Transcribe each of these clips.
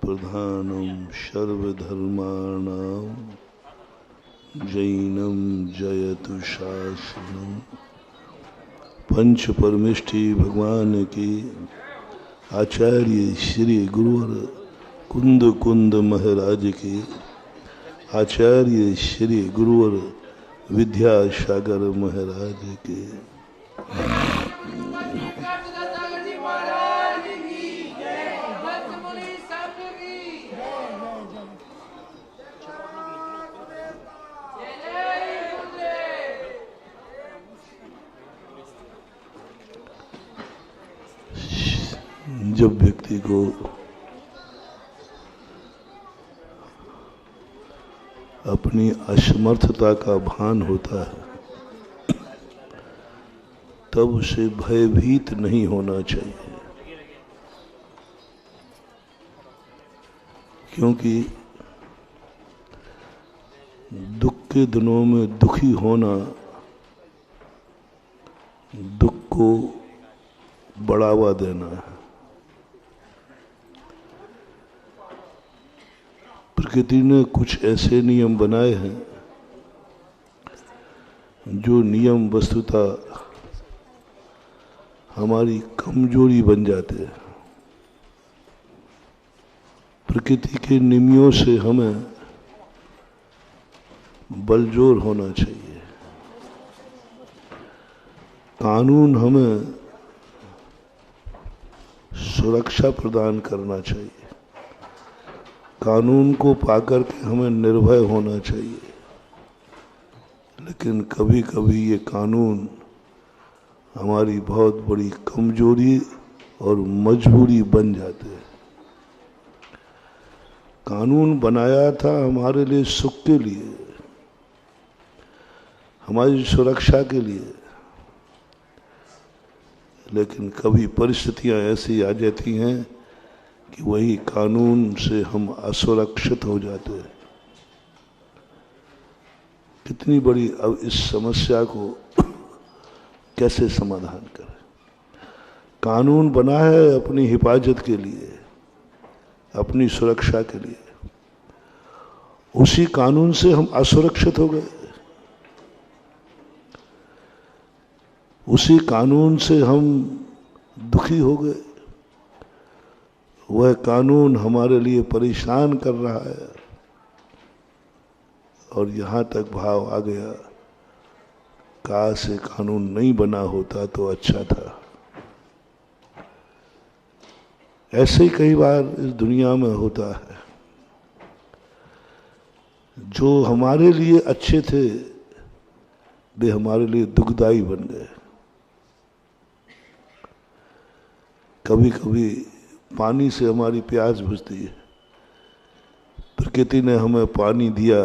प्रधानम सर्वधर्माणां जैनम जयतु शासनम। पंच परमेष्ठी भगवान की आचार्य श्री गुरुवर कुंद कुंद महाराज की आचार्य श्री गुरुवर विद्यासागर महाराज के जब व्यक्ति को अपनी असमर्थता का भान होता है तब उसे भयभीत नहीं होना चाहिए, क्योंकि दुख के दिनों में दुखी होना दुख को बढ़ावा देना है। प्रकृति ने कुछ ऐसे नियम बनाए हैं जो नियम वस्तुतः हमारी कमजोरी बन जाते हैं। प्रकृति के नियमों से हमें बलजोर होना चाहिए। कानून हमें सुरक्षा प्रदान करना चाहिए। कानून को पाकर के हमें निर्भय होना चाहिए, लेकिन कभी कभी ये कानून हमारी बहुत बड़ी कमजोरी और मजबूरी बन जाते हैं। कानून बनाया था हमारे लिए, सुख के लिए, हमारी सुरक्षा के लिए, लेकिन कभी परिस्थितियां ऐसी आ जाती हैं कि वही कानून से हम असुरक्षित हो जाते हैं। कितनी बड़ी अब इस समस्या को कैसे समाधान करें? कानून बना है अपनी हिफाजत के लिए, अपनी सुरक्षा के लिए। उसी कानून से हम असुरक्षित हो गए। उसी कानून से हम दुखी हो गए। वह कानून हमारे लिए परेशान कर रहा है। और यहाँ तक भाव आ गया, काश ये कानून नहीं बना होता तो अच्छा था। ऐसे ही कई बार इस दुनिया में होता है। जो हमारे लिए अच्छे थे वे हमारे लिए दुखदाई बन गए। कभी कभी पानी से हमारी प्यास बुझती है। प्रकृति ने हमें पानी दिया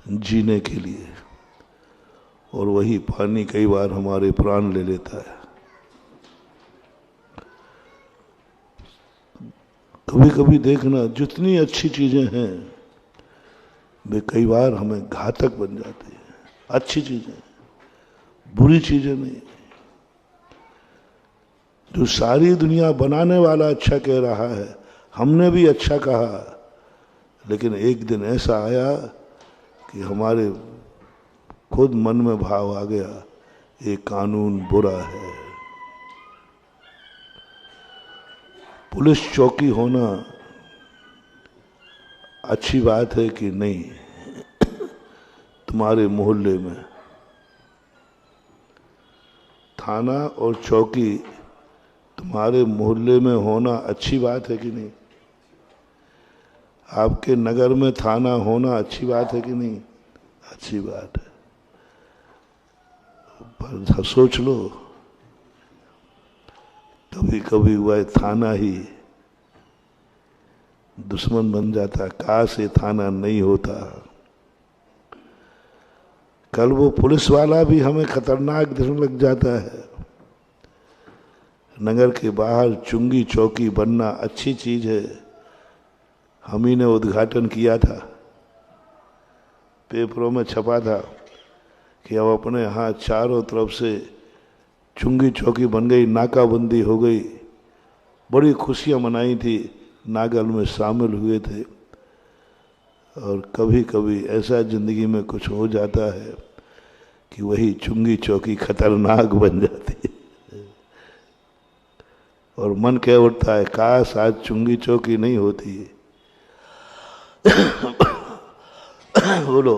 जीने के लिए, और वही पानी कई बार हमारे प्राण ले लेता है। कभी कभी देखना, जितनी अच्छी चीजें हैं वे कई बार हमें घातक बन जाती हैं। अच्छी चीजें, बुरी चीजें नहीं। जो सारी दुनिया बनाने वाला अच्छा कह रहा है, हमने भी अच्छा कहा, लेकिन एक दिन ऐसा आया कि हमारे खुद मन में भाव आ गया, ये कानून बुरा है। पुलिस चौकी होना अच्छी बात है कि नहीं? तुम्हारे मोहल्ले में थाना और चौकी तुम्हारे मोहल्ले में होना अच्छी बात है कि नहीं? आपके नगर में थाना होना अच्छी बात है कि नहीं? अच्छी बात है। पर सोच लो, कभी कभी वह थाना ही दुश्मन बन जाता। काश ये थाना नहीं होता। कल वो पुलिस वाला भी हमें खतरनाक दिखने लग जाता है। नगर के बाहर चुंगी चौकी बनना अच्छी चीज है। हम ही ने उद्घाटन किया था, पेपरों में छपा था कि अब अपने यहाँ चारों तरफ से चुंगी चौकी बन गई, नाकाबंदी हो गई। बड़ी खुशियां मनाई थी नागल में शामिल हुए थे, और कभी कभी ऐसा जिंदगी में कुछ हो जाता है कि वही चुंगी चौकी खतरनाक बन जाती है, और मन कह उठता है काश आज चुंगी चौकी नहीं होती। बोलो,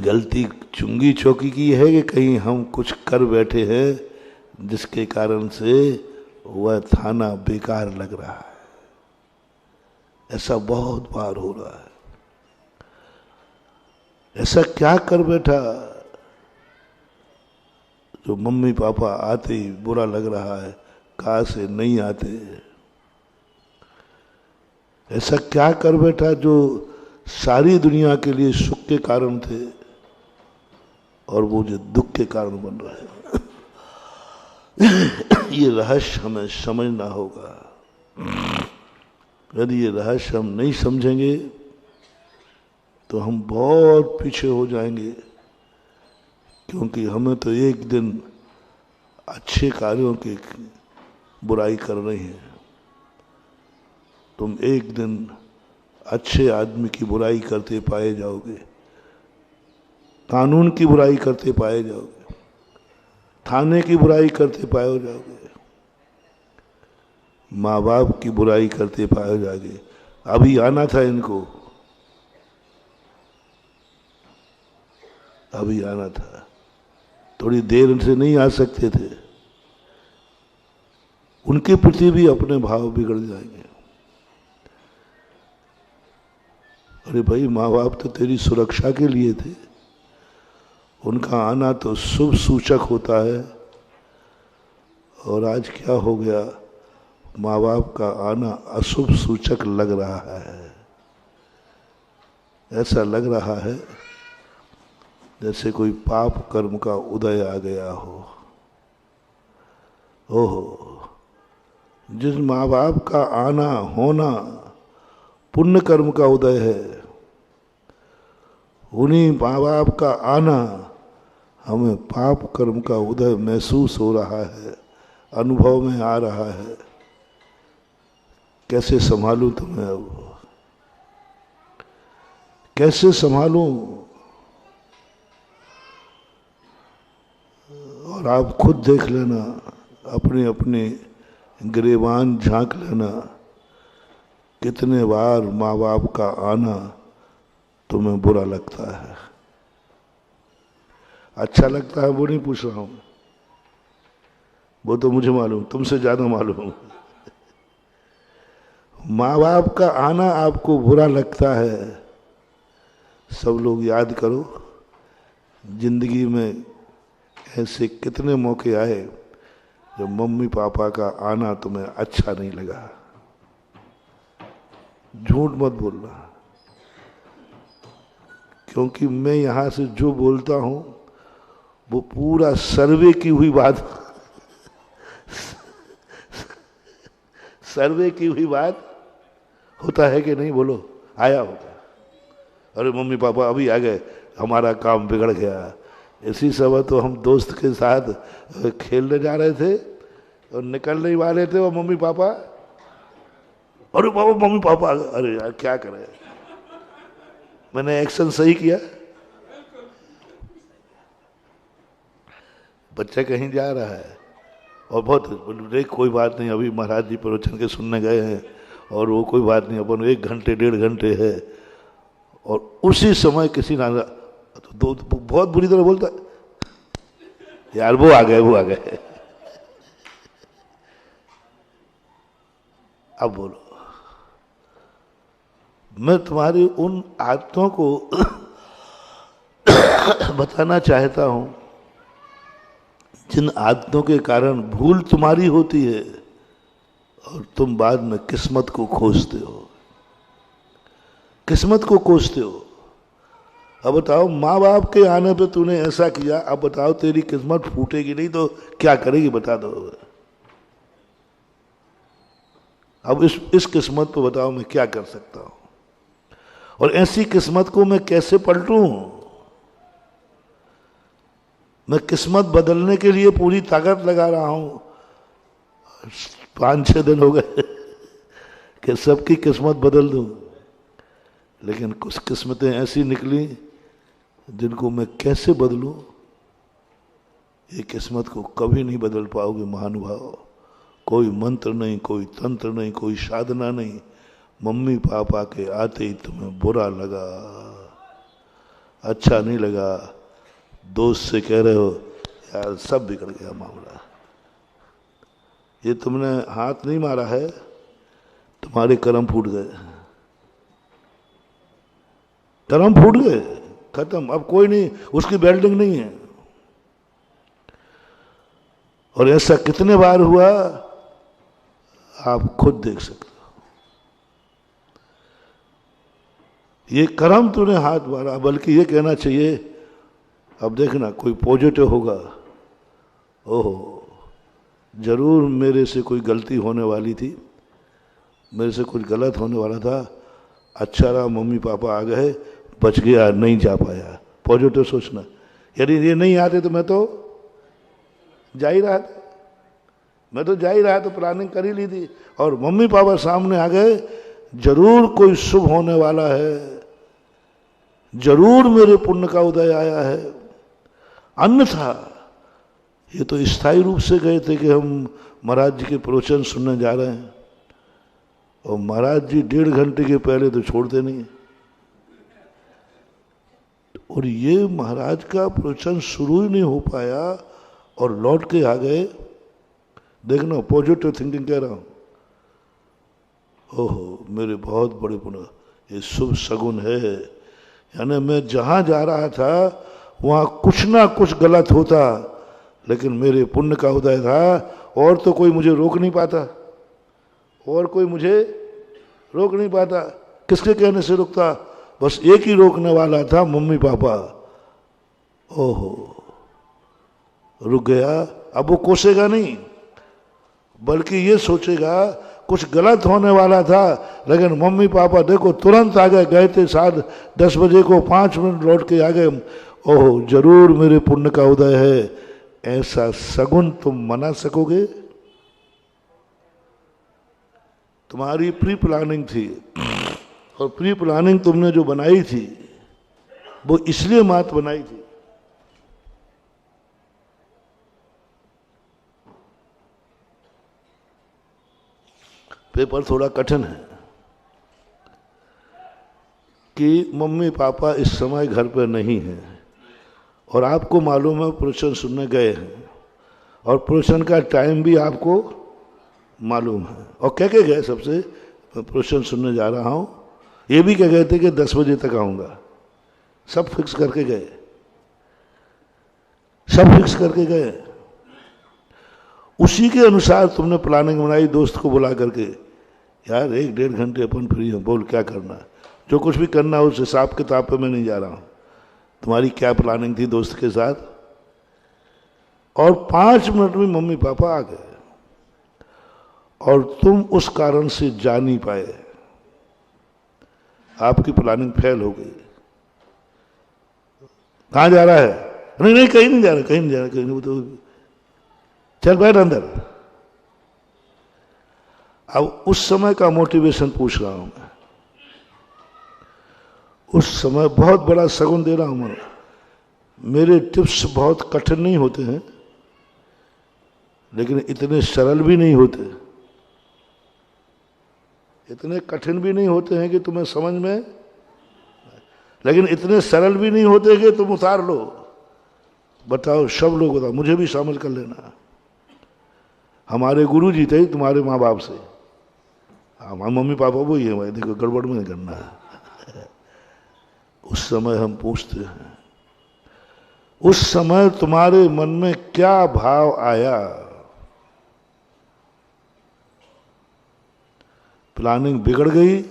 गलती चुंगी चौकी की है कि कहीं हम कुछ कर बैठे हैं जिसके कारण से वह थाना बेकार लग रहा है? ऐसा बहुत बार हो रहा है। ऐसा क्या कर बैठा जो मम्मी पापा आते ही बुरा लग रहा है, काश से नहीं आते? ऐसा क्या कर बैठा जो सारी दुनिया के लिए सुख के कारण थे और वो जो दुख के कारण बन रहे हैं? ये रहस्य हमें समझना होगा। यदि ये रहस्य हम नहीं समझेंगे तो हम बहुत पीछे हो जाएंगे, क्योंकि हमें तो एक दिन अच्छे कार्यों की बुराई कर रही है। तुम एक दिन अच्छे आदमी की बुराई करते पाए जाओगे, कानून की बुराई करते पाए जाओगे, थाने की बुराई करते पाए जाओगे, माँ बाप की बुराई करते पाए जाओगे। अभी आना था इनको, अभी आना था, थोड़ी देर से नहीं आ सकते थे। उनके प्रति भी अपने भाव बिगड़ जाएंगे। अरे भाई, माँ बाप तो तेरी सुरक्षा के लिए थे, उनका आना तो शुभ सूचक होता है, और आज क्या हो गया, माँ बाप का आना अशुभ सूचक लग रहा है। ऐसा लग रहा है जैसे कोई पाप कर्म का उदय आ गया हो। ओहो, जिस माँ बाप का आना होना पुण्य कर्म का उदय है, उन्हीं माँ बाप का आना हमें पाप कर्म का उदय महसूस हो रहा है, अनुभव में आ रहा है। कैसे संभालूं तुम्हें? अब कैसे संभालूं? और आप खुद देख लेना, अपने अपने गिरेबान झांक लेना, कितने बार माँ बाप का आना तुम्हें बुरा लगता है। अच्छा लगता है वो नहीं पूछ रहा हूं, वो तो मुझे मालूम, तुमसे ज्यादा मालूम। माँ बाप का आना आपको बुरा लगता है। सब लोग याद करो, जिंदगी में ऐसे कितने मौके आए जब मम्मी पापा का आना तुम्हें अच्छा नहीं लगा। झूठ मत बोलना, क्योंकि मैं यहां से जो बोलता हूं वो पूरा सर्वे की हुई बात, सर्वे की हुई बात होता है कि नहीं? बोलो, आया होगा। अरे मम्मी पापा अभी आ गए, हमारा काम बिगड़ गया। इसी समय तो हम दोस्त के साथ खेलने जा रहे थे और निकलने वाले थे, और मम्मी पापा, अरे बाबा मम्मी पापा, अरे यार क्या करें, मैंने एक्शन सही किया? बच्चा कहीं जा रहा है और बहुत कोई बात नहीं, अभी महाराज जी प्रवचन के सुनने गए हैं और वो कोई बात नहीं, अपन 1 घंटे 1.5 घंटे है, और उसी समय किसी ना तो बहुत बुरी तरह बोलता यार वो आ गए, वो आ गए। अब बोलो, मैं तुम्हारी उन आदतों को बताना चाहता हूं जिन आदतों के कारण भूल तुम्हारी होती है और तुम बाद में किस्मत को खोजते हो, किस्मत को कोसते हो। अब बताओ, माँ बाप के आने पे तूने ऐसा किया, अब बताओ तेरी किस्मत फूटेगी नहीं तो क्या करेगी? बता दो। अब इस किस्मत को बताओ मैं क्या कर सकता हूं, और ऐसी किस्मत को मैं कैसे पलटूं? मैं किस्मत बदलने के लिए पूरी ताकत लगा रहा हूं, 5-6 दिन हो गए कि सबकी किस्मत बदल दूं, लेकिन कुछ किस्मतें ऐसी निकली जिनको मैं कैसे बदलूं, ये किस्मत को कभी नहीं बदल पाओगे महानुभाव। कोई मंत्र नहीं, कोई तंत्र नहीं, कोई साधना नहीं। मम्मी पापा के आते ही तुम्हें बुरा लगा, अच्छा नहीं लगा, दोस्त से कह रहे हो यार सब बिगड़ गया मामला। ये तुमने हाथ नहीं मारा है, तुम्हारे कर्म फूट गए, कर्म फूट गए, खत्म। अब कोई नहीं, उसकी बिल्डिंग नहीं है। और ऐसा कितने बार हुआ आप खुद देख सकते हो। ये कर्म तूने हाथ मारा, बल्कि ये कहना चाहिए अब देखना कोई पॉजिटिव होगा, ओहो जरूर मेरे से कोई गलती होने वाली थी, मेरे से कुछ गलत होने वाला था, अच्छा रहा मम्मी पापा आ गए, बच गया, नहीं जा पाया। पॉजिटिव सोचना। यदि ये नहीं आते तो मैं तो जा ही रहा था, मैं तो जा ही रहा, तो प्लानिंग कर ही ली थी। और मम्मी पापा सामने आ गए, जरूर कोई शुभ होने वाला है, जरूर मेरे पुण्य का उदय आया है। अन्यथा ये तो स्थायी रूप से गए थे कि हम महाराज जी के प्रवचन सुनने जा रहे हैं, और महाराज जी 1.5 घंटे के पहले तो छोड़ते नहीं। और ये महाराज का प्रवचन शुरू ही नहीं हो पाया और लौट के आ गए। देखना पॉजिटिव थिंकिंग कह रहा हूं। ओहो मेरे बहुत बड़े पुण्य, ये शुभ सगुन है। यानी मैं जहां जा रहा था वहां कुछ ना कुछ गलत होता, लेकिन मेरे पुण्य का उदय था, और तो कोई मुझे रोक नहीं पाता, और कोई मुझे रोक नहीं पाता। किसके कहने से रुकता? बस एक ही रोकने वाला था, मम्मी पापा। ओहो रुक गया। अब वो कोसेगा नहीं, बल्कि ये सोचेगा कुछ गलत होने वाला था, लेकिन मम्मी पापा देखो तुरंत आ गए, गए थे 10 बजे को, 5 मिनट लौट के आ गए। ओहो जरूर मेरे पुण्य का उदय है। ऐसा सगुन तुम मना सकोगे? तुम्हारी प्री प्लानिंग थी, और प्री प्लानिंग तुमने जो बनाई थी वो इसलिए मात बनाई थी। पेपर थोड़ा कठिन है कि मम्मी पापा इस समय घर पर नहीं हैं, और आपको मालूम है प्रवचन सुनने गए हैं, और प्रवचन का टाइम भी आपको मालूम है। और कह के गए सबसे प्रवचन सुनने जा रहा हूं, ये भी कह गए थे कि 10 बजे तक आऊंगा। सब फिक्स करके गए, सब फिक्स करके गए। उसी के अनुसार तुमने प्लानिंग बनाई, दोस्त को बुला करके, यार 1-1.5 घंटे अपन फ्री हैं, बोल क्या करना है, जो कुछ भी करना है उस हिसाब किताब पे मैं नहीं जा रहा हूं। तुम्हारी क्या प्लानिंग थी दोस्त के साथ? और 5 मिनट में मम्मी पापा आ गए, और तुम उस कारण से जा नहीं पाए, आपकी प्लानिंग फेल हो गई। कहां जा रहा है? नहीं नहीं कहीं नहीं जा रहा, कहीं नहीं जा रहा, कहीं नहीं, तो चल बैठ अंदर। अब उस समय का मोटिवेशन पूछ रहा हूं मैं। उस समय बहुत बड़ा सगुन दे रहा हूं मैं। मेरे टिप्स बहुत कठिन नहीं होते हैं, लेकिन इतने सरल भी नहीं होते, इतने कठिन भी नहीं होते हैं कि तुम्हें समझ में, लेकिन इतने सरल भी नहीं होते कि तुम उतार लो। बताओ, सब लोग बताओ, मुझे भी शामिल कर लेना। हमारे गुरु जी थे तुम्हारे माँ बाप से, हमारे मम्मी पापा वही है भाई, देखो गड़बड़ में नहीं करना है। उस समय हम पूछते हैं, उस समय तुम्हारे मन में क्या भाव आया? प्लानिंग बिगड़ गई,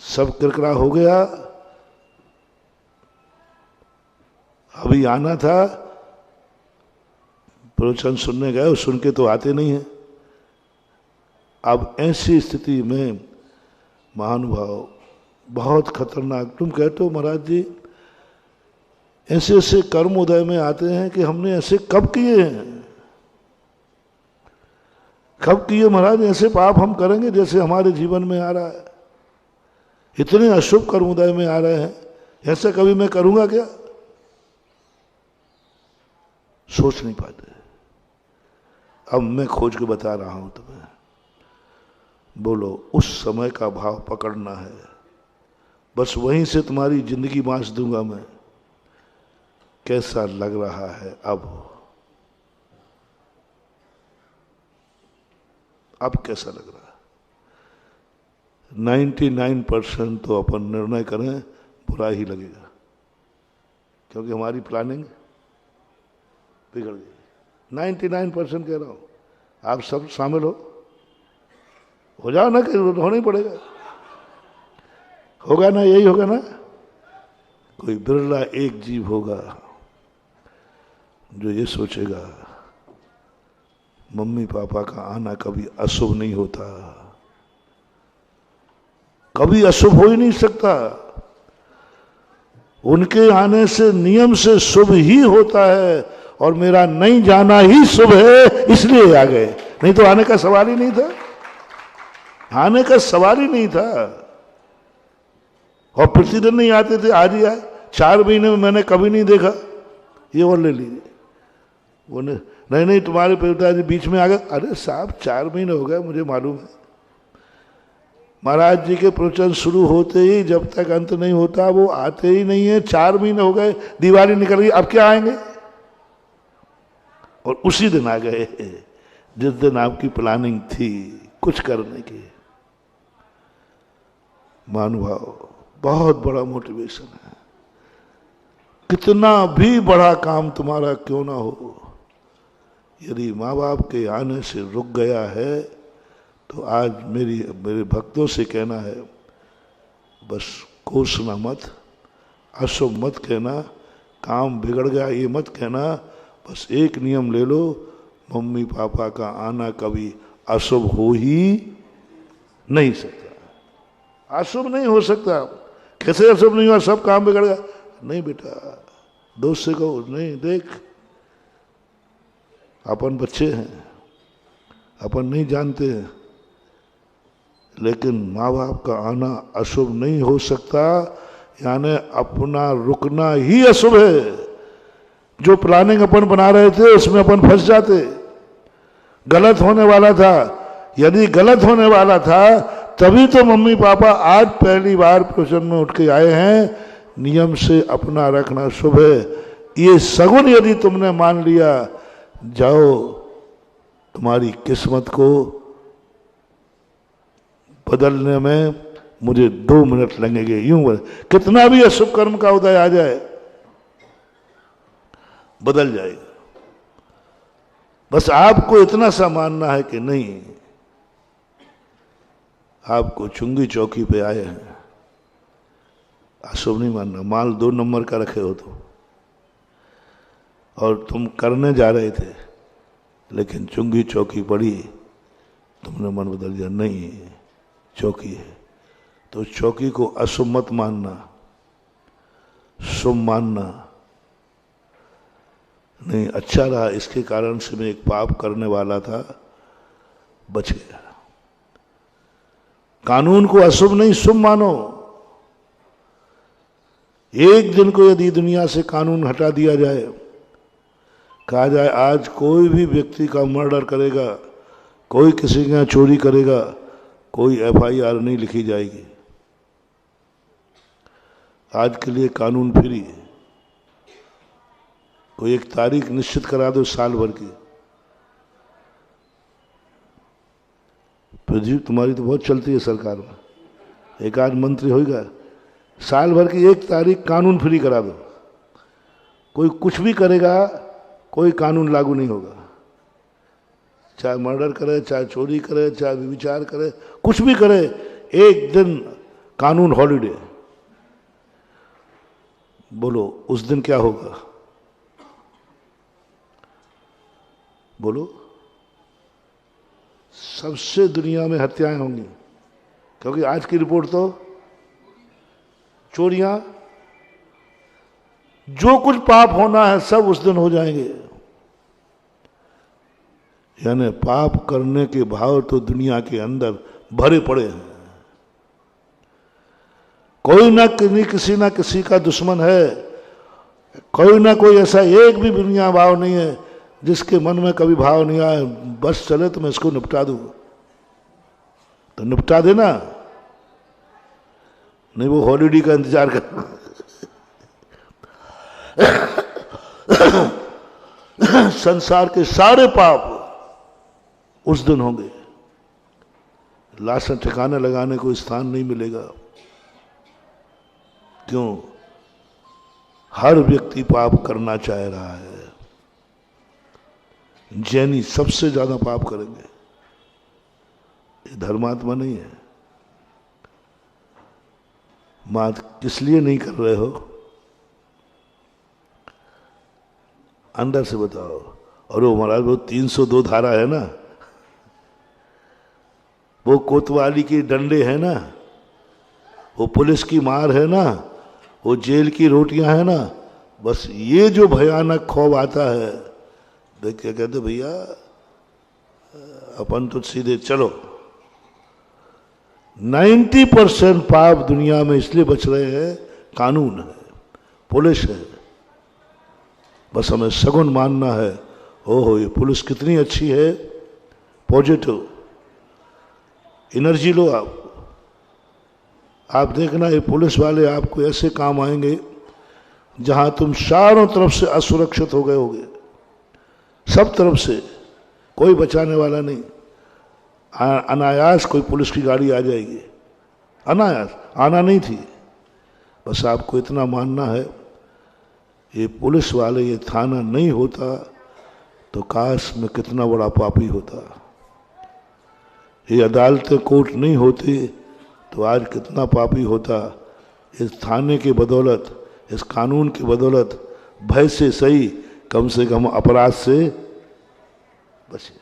सब किरकिरा हो गया, अभी आना था, प्रवचन सुनने गए, सुन के तो आते नहीं है। अब ऐसी स्थिति में महानुभाव बहुत खतरनाक, तुम कहते हो महाराज जी ऐसे ऐसे कर्म उदय में आते हैं कि हमने ऐसे कब किए हैं, कब किए महाराज ऐसे पाप हम करेंगे जैसे हमारे जीवन में आ रहा है, इतने अशुभ कर्म उदय में आ रहे हैं, ऐसा कभी मैं करूंगा क्या? सोच नहीं पाते। अब मैं खोज के बता रहा हूं तुम्हें। बोलो, उस समय का भाव पकड़ना है, बस वहीं से तुम्हारी जिंदगी बांच दूंगा मैं। कैसा लग रहा है अब कैसा लग रहा है? 99% तो अपन निर्णय करें बुरा ही लगेगा, क्योंकि हमारी प्लानिंग बिगड़ गई। 99% कह रहा हूं, आप सब शामिल हो जाओ ना, कि होना ही पड़ेगा, होगा ना, यही होगा ना। कोई बिरला एक जीव होगा जो ये सोचेगा मम्मी पापा का आना कभी अशुभ नहीं होता, कभी अशुभ हो ही नहीं सकता। उनके आने से नियम से शुभ ही होता है, और मेरा नहीं जाना ही शुभ है, इसलिए आ गए, नहीं तो आने का सवाल ही नहीं था, आने का सवाल ही नहीं था। और प्रतिदिन नहीं आते थे, आज ही आए। 4 महीने में मैंने कभी नहीं देखा। ये और ले लीजिए, वो नहीं तुम्हारे पिताजी बीच में आ गए। अरे साहब, 4 महीने हो गए, मुझे मालूम है। महाराज जी के प्रवचन शुरू होते ही जब तक अंत नहीं होता वो आते ही नहीं है। 4 महीने हो गए, दिवाली निकल गई, अब क्या आएंगे? और उसी दिन आ गए जिस दिन आपकी प्लानिंग थी कुछ करने की। महानुभाव, बहुत बड़ा मोटिवेशन है। कितना भी बड़ा काम तुम्हारा क्यों ना हो, यदि माँ बाप के आने से रुक गया है तो आज मेरे भक्तों से कहना है, बस कोसना मत, अशुभ मत कहना, काम बिगड़ गया ये मत कहना। बस एक नियम ले लो, मम्मी पापा का आना कभी अशुभ हो ही नहीं सकता। अशुभ नहीं हो सकता। कैसे अशुभ नहीं हुआ? सब काम बिगड़ गया? नहीं बेटा, दोस्त से कहो, नहीं देख, अपन बच्चे हैं, अपन नहीं जानते हैं, लेकिन माँ बाप का आना अशुभ नहीं हो सकता, यानी अपना रुकना ही अशुभ है। जो प्लानिंग अपन बना रहे थे उसमें अपन फंस जाते। गलत होने वाला था, यदि गलत होने वाला था तभी तो मम्मी पापा आज पहली बार प्रवचन में उठ के आए हैं। नियम से अपना रखना शुभ है, ये सगुन यदि तुमने मान लिया, जाओ, तुम्हारी किस्मत को बदलने में मुझे 2 मिनट लगेंगे। यूं कितना भी अशुभ कर्म का उदय आ जाए, बदल जाएगा। बस आपको इतना सा मानना है कि नहीं, आपको चुंगी चौकी पे आए हैं, अशुभ नहीं मानना। माल 2 नंबर का रखे हो तो, और तुम करने जा रहे थे, लेकिन चुंगी चौकी पड़ी, तुमने मन बदल दिया, नहीं चौकी है। तो चौकी को अशुभ मत मानना, शुभ मानना। नहीं, अच्छा रहा, इसके कारण से मैं एक पाप करने वाला था, बच गया। कानून को अशुभ नहीं शुभ मानो। एक दिन को यदि दुनिया से कानून हटा दिया जाए, कहा जाए आज कोई भी व्यक्ति का मर्डर करेगा, कोई किसी के यहाँ चोरी करेगा, कोई FIR नहीं लिखी जाएगी। आज के लिए कानून फ्री है। कोई एक तारीख निश्चित करा दो साल भर की। फिर जी तुम्हारी तो बहुत चलती है सरकार में, एक आध मंत्री होगा, साल भर की एक तारीख कानून फ्री करा दो। कोई कुछ भी करेगा, कोई कानून लागू नहीं होगा। चाहे मर्डर करे, चाहे चोरी करे, चाहे व्यभिचार करे, कुछ भी करे, एक दिन कानून हॉलिडे। बोलो उस दिन क्या होगा? बोलो, सबसे दुनिया में हत्याएं होंगी, क्योंकि आज की रिपोर्ट तो चोरियां, जो कुछ पाप होना है सब उस दिन हो जाएंगे। यानी पाप करने के भाव तो दुनिया के अंदर भरे पड़े हैं। कोई ना किसी ना किसी का दुश्मन है, कोई ना कोई ऐसा एक भी दुनिया भाव नहीं है जिसके मन में कभी भाव नहीं आए बस चले तो मैं इसको निपटा दूं, तो निपटा देना, नहीं वो हॉलीडे का इंतजार कर। संसार के सारे पाप उस दिन होंगे, लाशें ठिकाने लगाने को स्थान नहीं मिलेगा। क्यों? हर व्यक्ति पाप करना चाह रहा है। जैनी सबसे ज्यादा पाप करेंगे, ये धर्मात्मा नहीं है। मात किस लिए नहीं कर रहे हो? अंदर से बताओ। और वो महाराज वो 302 धारा है ना, वो कोतवाली के डंडे हैं ना, वो पुलिस की मार है ना, वो जेल की रोटियां है ना, बस ये जो भयानक खौफ आता है देख के कहते भैया अपन तो सीधे चलो। 90% पाप दुनिया में इसलिए बच रहे हैं, कानून है, पुलिस है, बस हमें सगुन मानना है। ओहो ये पुलिस कितनी अच्छी है, पॉजिटिव एनर्जी लो आप देखना ये पुलिस वाले आपको ऐसे काम आएंगे जहां तुम चारों तरफ से असुरक्षित हो गए होगे, सब तरफ से कोई बचाने वाला नहीं। अनायास कोई पुलिस की गाड़ी आ जाएगी, अनायास, आना नहीं थी, बस आपको इतना मानना है ये पुलिस वाले ये थाना नहीं होता तो काश में कितना बड़ा पापी होता, ये अदालतें कोर्ट नहीं होती तो आज कितना पापी होता। इस थाने के बदौलत, इस कानून की बदौलत भय से सही कम से कम अपराध से बचे,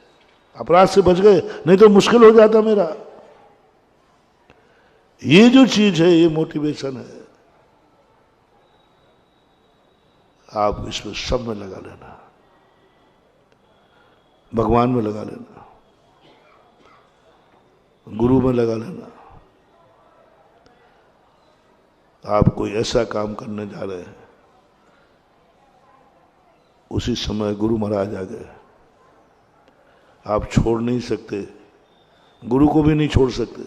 अपराध से बच गए, नहीं तो मुश्किल हो जाता मेरा। ये जो चीज है ये मोटिवेशन है, आप इसमें सब में लगा लेना, भगवान में लगा लेना, गुरु में लगा लेना। आप कोई ऐसा काम करने जा रहे हैं, उसी समय गुरु महाराज आ गए, आप छोड़ नहीं सकते, गुरु को भी नहीं छोड़ सकते।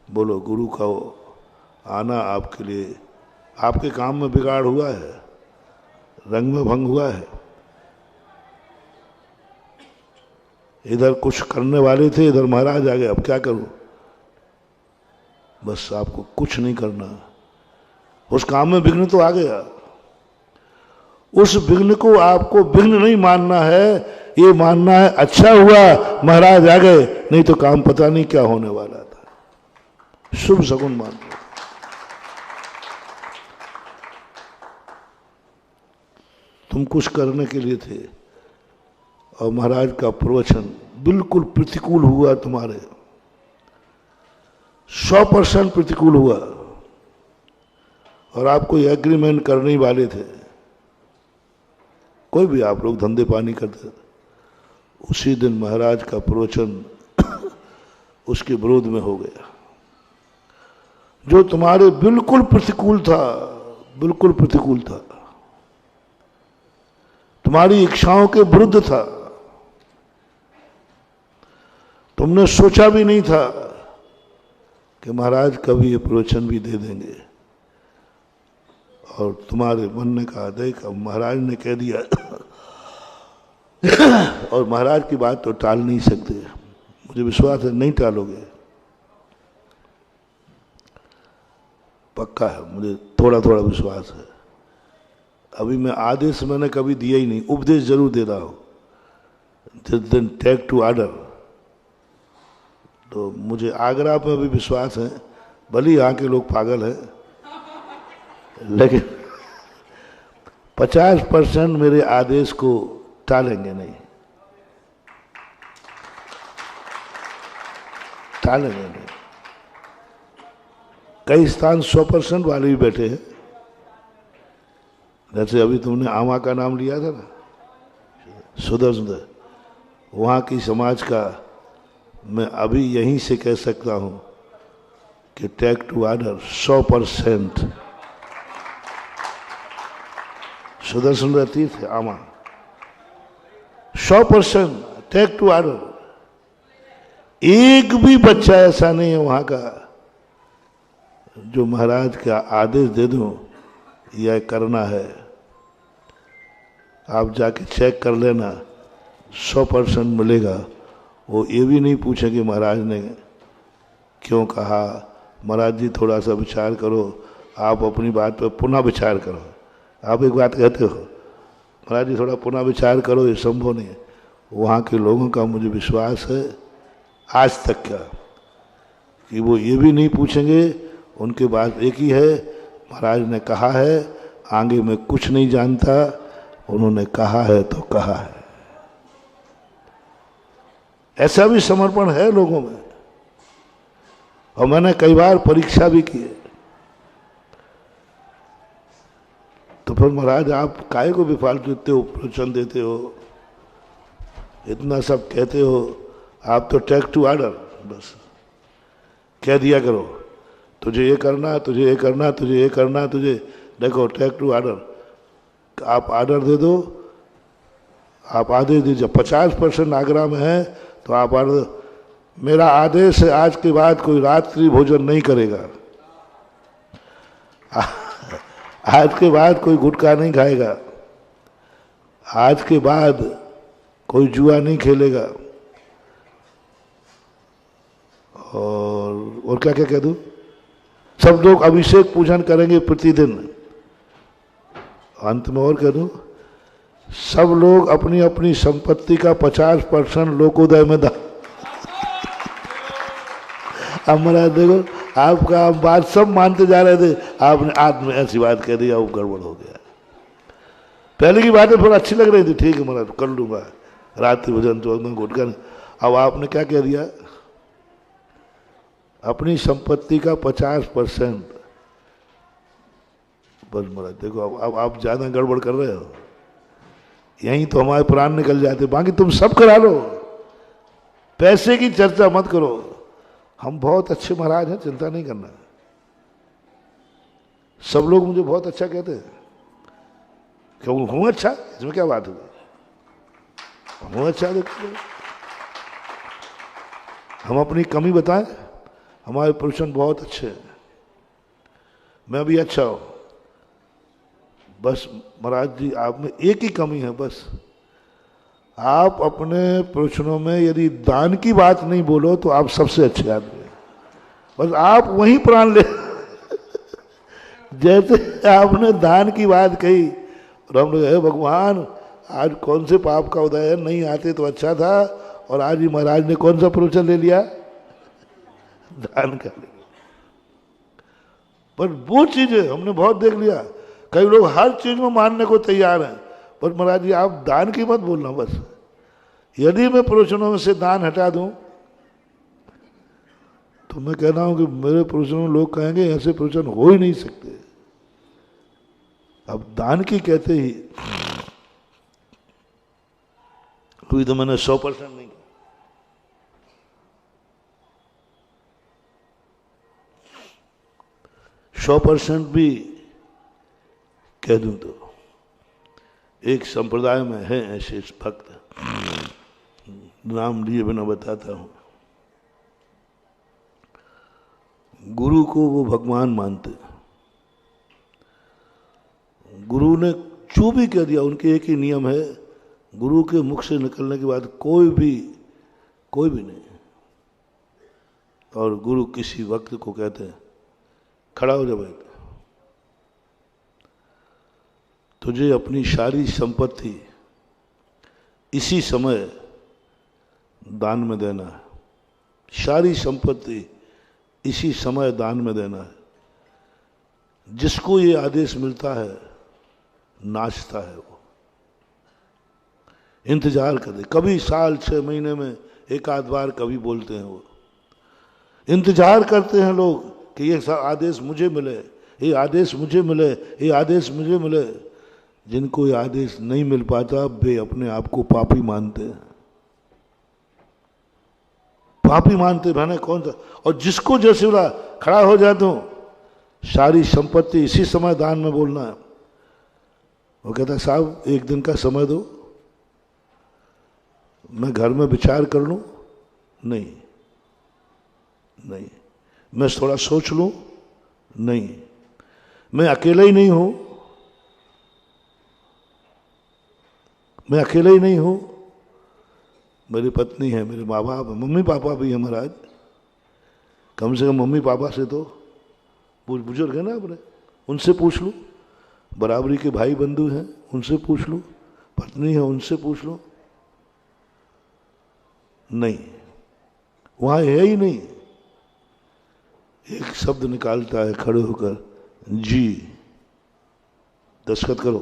बोलो गुरु का आना आपके लिए, आपके काम में बिगाड़ हुआ है, रंग में भंग हुआ है, इधर कुछ करने वाले थे, इधर महाराज आ गए, अब क्या करूं? बस आपको कुछ नहीं करना, उस काम में विघ्न तो आ गया, उस विघ्न को आपको विघ्न नहीं मानना है, ये मानना है अच्छा हुआ महाराज आ गए, नहीं तो काम पता नहीं क्या होने वाला था। शुभ शगुन मान लो। तुम कुछ करने के लिए थे और महाराज का प्रवचन बिल्कुल प्रतिकूल हुआ, तुम्हारे 100% प्रतिकूल हुआ, और आप कोई एग्रीमेंट करने वाले थे, कोई भी आप लोग धंधे पानी करते, उसी दिन महाराज का प्रवचन उसके विरोध में हो गया, जो तुम्हारे बिल्कुल प्रतिकूल था, बिल्कुल प्रतिकूल था, तुम्हारी इच्छाओं के विरुद्ध था। तुमने सोचा भी नहीं था कि महाराज कभी ये प्रवचन भी दे देंगे, और तुम्हारे मन ने कहा देख अब महाराज ने कह दिया और महाराज की बात तो टाल नहीं सकते, मुझे विश्वास है नहीं टालोगे, पक्का है, मुझे थोड़ा थोड़ा विश्वास है। अभी मैं आदेश मैंने कभी दिया ही नहीं, उपदेश जरूर दे रहा हूं, जिस दिन टेक टू ऑर्डर, तो मुझे आगरा पे भी विश्वास है, भले यहाँ के लोग पागल हैं, लेकिन 50% मेरे आदेश को टालेंगे नहीं, टालेंगे नहीं। कई स्थान 100% वाले भी बैठे हैं, जैसे अभी तुमने आमा का नाम लिया था ना, सुंदर सुंदर, वहाँ की समाज का मैं अभी यहीं से कह सकता हूँ कि टेक टू ऑर्डर 100%। सुदर्शन रहती थे आमा 100% टेक टू ऑर्डर। एक भी बच्चा ऐसा नहीं है वहाँ का जो महाराज का आदेश दे दूं यह करना है, आप जाके चेक कर लेना, 100% मिलेगा। वो ये भी नहीं पूछेंगे महाराज ने क्यों कहा, महाराज जी थोड़ा सा विचार करो, आप अपनी बात पर पुनः विचार करो। आप एक बात कहते हो, महाराज जी थोड़ा पुनः विचार करो, ये संभव नहीं है। वहाँ के लोगों का मुझे विश्वास है आज तक का कि वो ये भी नहीं पूछेंगे, उनके बात एक ही है, महाराज ने कहा है, आगे मैं कुछ नहीं जानता, उन्होंने कहा है तो कहा है। ऐसा भी समर्पण है लोगों में, और मैंने कई बार परीक्षा भी की है। तो फिर महाराज आप काहे को बेफालतू इतने प्रवचन देते हो, इतना सब कहते हो, आप तो टेक टू ऑर्डर बस कह दिया करो, तुझे ये करना, तुझे ये करना, तुझे ये करना, तुझे देखो टेक टू ऑर्डर। आप ऑर्डर दे दो, आप आदेश दीजिए। 50% आगरा में है तो आप ऑर्डर, मेरा आदेश है आज के बाद कोई रात्रि भोजन नहीं करेगा, आज के बाद कोई गुटखा नहीं खाएगा, आज के बाद कोई जुआ नहीं खेलेगा, और क्या क्या कह दूं, सब लोग अभिषेक पूजन करेंगे प्रतिदिन। अंत में और कह दूं, सब लोग अपनी अपनी संपत्ति का 50% लोकोदय में दान। अब महाराज देखो, आपका आप बात सब मानते जा रहे थे, आपने आज में ऐसी बात कह दी, अब गड़बड़ हो गया। पहले की बातें थोड़ा अच्छी लग रही थी, ठीक है महाराज कर लूंगा, रात्रि भोजन तो गुटखा। अब आपने क्या कह दिया, अपनी संपत्ति का 50%। बस महाराज देखो, अब आप ज्यादा गड़बड़ कर रहे हो, यहीं तो हमारे प्राण निकल जाते। बाकी तुम सब करा लो, पैसे की चर्चा मत करो, हम बहुत अच्छे महाराज हैं, चिंता नहीं करना। सब लोग मुझे बहुत अच्छा कहते हैं, क्यों हूं अच्छा, इसमें क्या बात होगी, हूं अच्छा। देखो हम अपनी कमी बताएं, हमारे प्रवचन बहुत अच्छे हैं, मैं भी अच्छा हूं, बस महाराज जी आप में एक ही कमी है, बस आप अपने प्रवचनों में यदि दान की बात नहीं बोलो तो आप सबसे अच्छे आदमी हैं, बस आप वहीं प्राण ले। जैसे आपने दान की बात कही और हम लोग, हे भगवान आज कौन से पाप का उदय है, नहीं आते तो अच्छा था, और आज ही महाराज ने कौन सा प्रवचन ले लिया, दान का। पर वो चीजें हमने बहुत देख लिया, कई लोग हर चीज में मानने को तैयार हैं, पर महाराज जी आप दान की मत बोलना। बस यदि मैं प्रवचनों में से दान हटा दूं तो मैं कह रहा हूं कि मेरे प्रवचनों में लोग कहेंगे ऐसे प्रवचन हो ही नहीं सकते। अब दान की कहते ही कोई तो मैंने 100% नहीं, 100% भी कह दूं तो एक संप्रदाय में है ऐसे भक्त, नाम लिए बिना बताता हूं, गुरु को वो भगवान मानते, गुरु ने जो भी कह दिया, उनके एक ही नियम है, गुरु के मुख से निकलने के बाद कोई भी नहीं। और गुरु किसी वक्त को कहते हैं खड़ा हो जा भाई, तुझे अपनी सारी संपत्ति इसी समय दान में देना है, सारी संपत्ति इसी समय दान में देना है। जिसको ये आदेश मिलता है नाचता है, वो इंतजार करे, कभी साल 6 महीने में एक आध बार कभी बोलते हैं, वो इंतजार करते हैं लोग कि ये आदेश मुझे मिले, ये आदेश मुझे मिले, ये आदेश मुझे मिले। जिनको ये आदेश नहीं मिल पाता वे अपने आप को पापी मानते हैं। पापी मानते बहने कौन सा। और जिसको जैसे बोला खड़ा हो जाए तो सारी संपत्ति इसी समय दान में बोलना है। वो कहता साहब एक दिन का समय दो, मैं घर में विचार कर लूं। नहीं नहीं, मैं थोड़ा सोच लूं। नहीं, मैं अकेला ही नहीं हूं, मैं अकेला ही नहीं हूं, मेरी पत्नी है, मेरे माँ बाप है, मम्मी पापा भी है महाराज। कम से कम मम्मी पापा से तो बुजुर्ग है ना अपने, उनसे पूछ लूं। बराबरी के भाई बंधु हैं, उनसे पूछ लूं। पत्नी है, उनसे पूछ लूं। नहीं, वहां है ही नहीं। एक शब्द निकालता है खड़े होकर, जी, दस्तखत करो।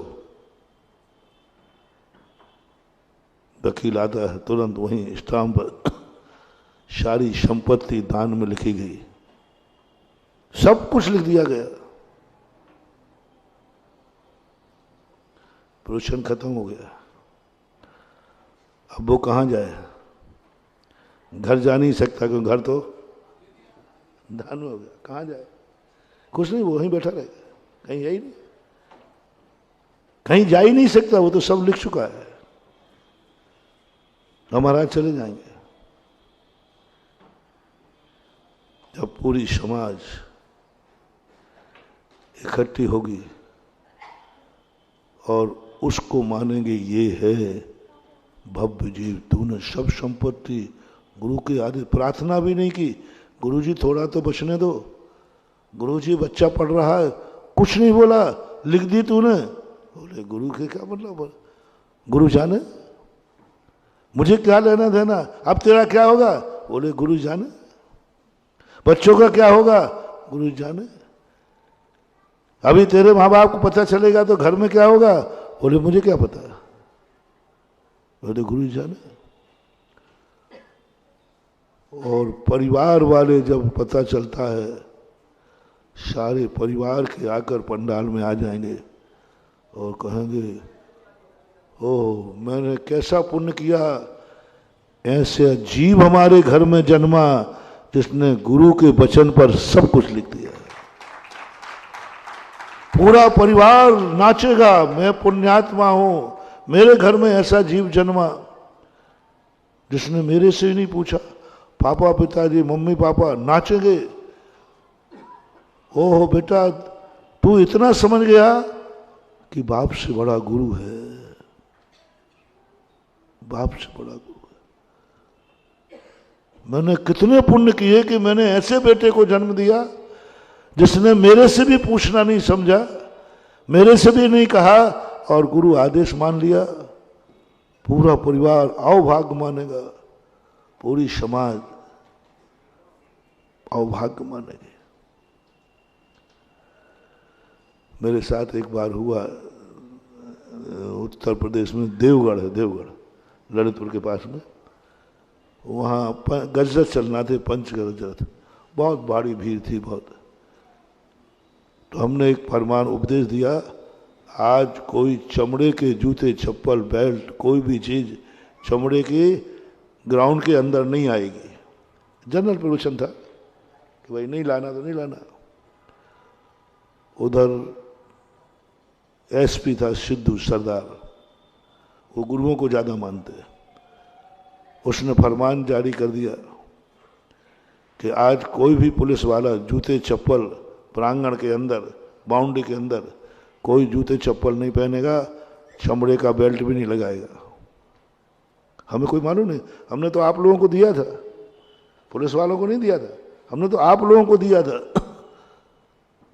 वकील आता है, तुरंत वहीं स्टाम्प पर सारी संपत्ति दान में लिखी गई, सब कुछ लिख दिया गया। प्रवचन खत्म हो गया। अब वो कहां जाए? घर जा नहीं सकता क्योंकि घर तो दान हो गया। कहां जाए? कुछ नहीं, वो वहीं बैठा रहेगा, कहीं है ही नहीं, कहीं जा ही नहीं सकता, वो तो सब लिख चुका है। हम महाराज चले जाएंगे। जब पूरी समाज इकट्ठी होगी और उसको मानेंगे ये है भव्य जीव, तूने सब संपत्ति गुरु के आदि, प्रार्थना भी नहीं की, गुरुजी थोड़ा तो बचने दो, गुरुजी बच्चा पढ़ रहा है, कुछ नहीं बोला, लिख दी तूने। बोले गुरु के क्या मतलब? गुरु जाने, मुझे क्या लेना देना, अब तेरा क्या होगा? बोले गुरु जाने। बच्चों का क्या होगा? गुरु जाने। अभी तेरे माँ बाप को पता चलेगा तो घर में क्या होगा? बोले मुझे क्या पता। बोले गुरु जाने। और परिवार वाले जब पता चलता है, सारे परिवार के आकर पंडाल में आ जाएंगे और कहेंगे ओह मैंने कैसा पुण्य किया, ऐसे जीव हमारे घर में जन्मा जिसने गुरु के वचन पर सब कुछ लिख दिया। पूरा परिवार नाचेगा, मैं पुण्यात्मा हूं, मेरे घर में ऐसा जीव जन्मा जिसने मेरे से ही नहीं पूछा। पापा पिताजी मम्मी पापा नाचेंगे, ओह बेटा तू इतना समझ गया कि बाप से बड़ा गुरु है, बाप से बड़ा गुरु है। मैंने कितने पुण्य किए कि मैंने ऐसे बेटे को जन्म दिया जिसने मेरे से भी पूछना नहीं समझा, मेरे से भी नहीं कहा और गुरु आदेश मान लिया। पूरा परिवार अवभाग्य मानेगा, पूरी समाज अवभाग्य मानेगी। मेरे साथ एक बार हुआ, उत्तर प्रदेश में देवगढ़ है, देवगढ़ ललितपुर के पास में, वहाँ गजरत चलना थे, पंच गजरत, बहुत भारी भीड़ थी बहुत। तो हमने एक फरमान उपदेश दिया, आज कोई चमड़े के जूते चप्पल बेल्ट कोई भी चीज़ चमड़े के ग्राउंड के अंदर नहीं आएगी। जनरल प्रवचन था कि भाई नहीं लाना तो नहीं लाना। उधर एसपी था सिद्धू सरदार, वो गुरुओं को ज़्यादा मानते हैं। उसने फरमान जारी कर दिया कि आज कोई भी पुलिस वाला जूते चप्पल प्रांगण के अंदर बाउंड्री के अंदर कोई जूते चप्पल नहीं पहनेगा, चमड़े का बेल्ट भी नहीं लगाएगा। हमें कोई मालूम नहीं, हमने तो आप लोगों को दिया था, पुलिस वालों को नहीं दिया था, हमने तो आप लोगों को दिया था।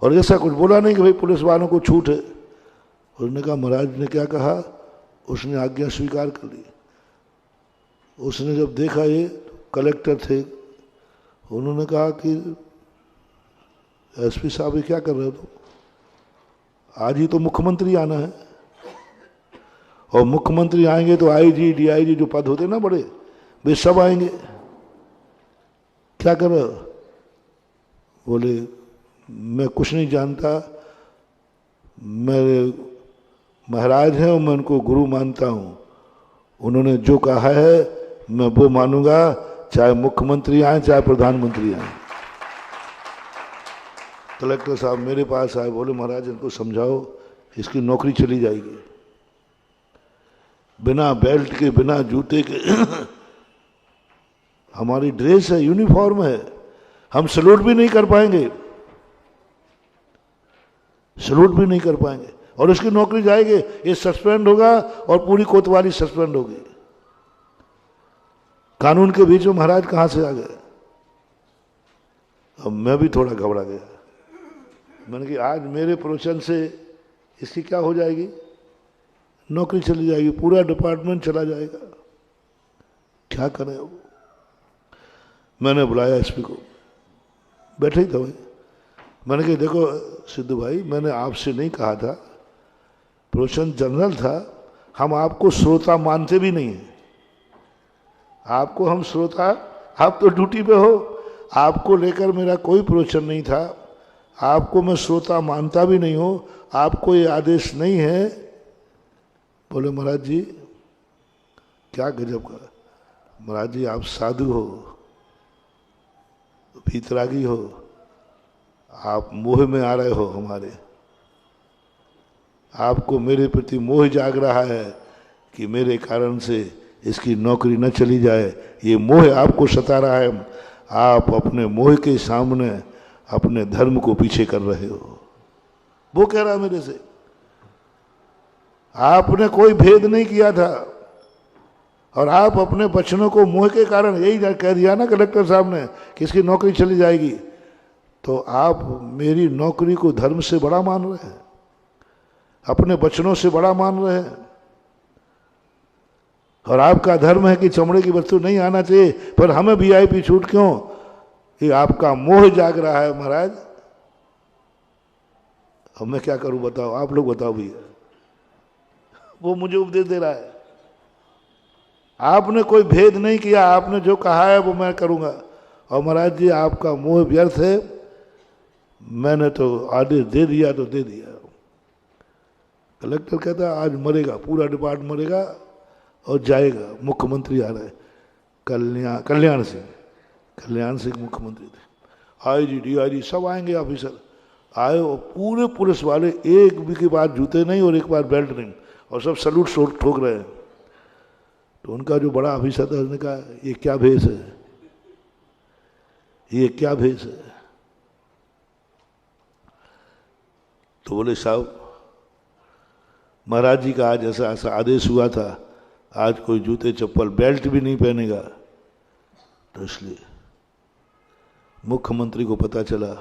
और ऐसा कुछ बोला नहीं कि भाई पुलिस वालों को छूट है। उसने कहा महाराज ने क्या कहा, उसने आज्ञा स्वीकार कर ली। उसने जब देखा, ये कलेक्टर थे, उन्होंने कहा कि एसपी साहब ये क्या कर रहे हो तुम, आज ही तो मुख्यमंत्री आना है, और मुख्यमंत्री आएंगे तो आईजी डीआईजी जो पद होते ना बड़े, वे सब आएंगे, क्या कर रहे हो? बोले मैं कुछ नहीं जानता, मेरे महाराज हैं और मैं उनको गुरु मानता हूँ, उन्होंने जो कहा है मैं वो मानूंगा, चाहे मुख्यमंत्री आए चाहे प्रधानमंत्री आए। कलेक्टर साहब मेरे पास आए, बोले महाराज इनको समझाओ, इसकी नौकरी चली जाएगी। बिना बेल्ट के, बिना जूते के हमारी ड्रेस है, यूनिफॉर्म है, हम सैल्यूट भी नहीं कर पाएंगे, सैल्यूट भी नहीं कर पाएंगे, और इसकी नौकरी जाएगी। ये सस्पेंड होगा और पूरी कोतवाली सस्पेंड होगी। कानून के बीच में महाराज कहां से आ गए। अब मैं भी थोड़ा घबरा गया। मैंने कहा आज मेरे प्रोशन से इसकी क्या हो जाएगी, नौकरी चली जाएगी, पूरा डिपार्टमेंट चला जाएगा, क्या करें। वो मैंने बुलाया एसपी को, बैठे ही था वही। मैंने कहा देखो सिद्धू भाई, मैंने आपसे नहीं कहा था, प्रोशन जनरल था, हम आपको श्रोता मानते भी नहीं हैं। आपको हम श्रोता, आप तो ड्यूटी पे हो, आपको लेकर मेरा कोई प्रोशन नहीं था, आपको मैं श्रोता मानता भी नहीं हूं, आपको ये आदेश नहीं है। बोले महाराज जी क्या गजब का, महाराज जी आप साधु हो, भीतरागी हो, आप मोह में आ रहे हो हमारे, आपको मेरे प्रति मोह जाग रहा है कि मेरे कारण से इसकी नौकरी न चली जाए, ये मोह आपको सता रहा है। आप अपने मोह के सामने अपने धर्म को पीछे कर रहे हो। वो कह रहा मेरे से, आपने कोई भेद नहीं किया था और आप अपने बचनों को मोह के कारण, यही कह दिया ना कलेक्टर साहब ने कि इसकी नौकरी चली जाएगी, तो आप मेरी नौकरी को धर्म से बड़ा मान रहे हैं, अपने बचनों से बड़ा मान रहे हैं। और आपका धर्म है कि चमड़े की वस्तु नहीं आना चाहिए, पर हमें वीआईपी छूट क्यों, ये आपका मोह जाग रहा है महाराज। अब मैं क्या करूं बताओ, आप लोग बताओ भैया। वो मुझे उपदेश दे रहा है, आपने कोई भेद नहीं किया, आपने जो कहा है वो मैं करूंगा, और महाराज जी आपका मोह व्यर्थ है, मैंने तो आदेश दे दिया तो दे दिया। कलेक्टर कहता आज मरेगा, पूरा डिपार्टमेंट मरेगा और जाएगा। मुख्यमंत्री आ रहे, कल्याण सिंह मुख्यमंत्री थे, आईजी डीआईजी सब आएंगे, ऑफिसर आए, और पूरे पुलिस वाले एक भी के बाद जूते नहीं और एक बार बेल्ट नहीं, और सब सलूट ठोक रहे हैं। तो उनका जो बड़ा ऑफिसर था उसने कहा ये क्या भेष है, ये क्या भेष है। तो बोले साहब महाराज जी का आज ऐसा ऐसा आदेश हुआ था, आज कोई जूते चप्पल बेल्ट भी नहीं पहनेगा। तो इसलिए मुख्यमंत्री को पता चला,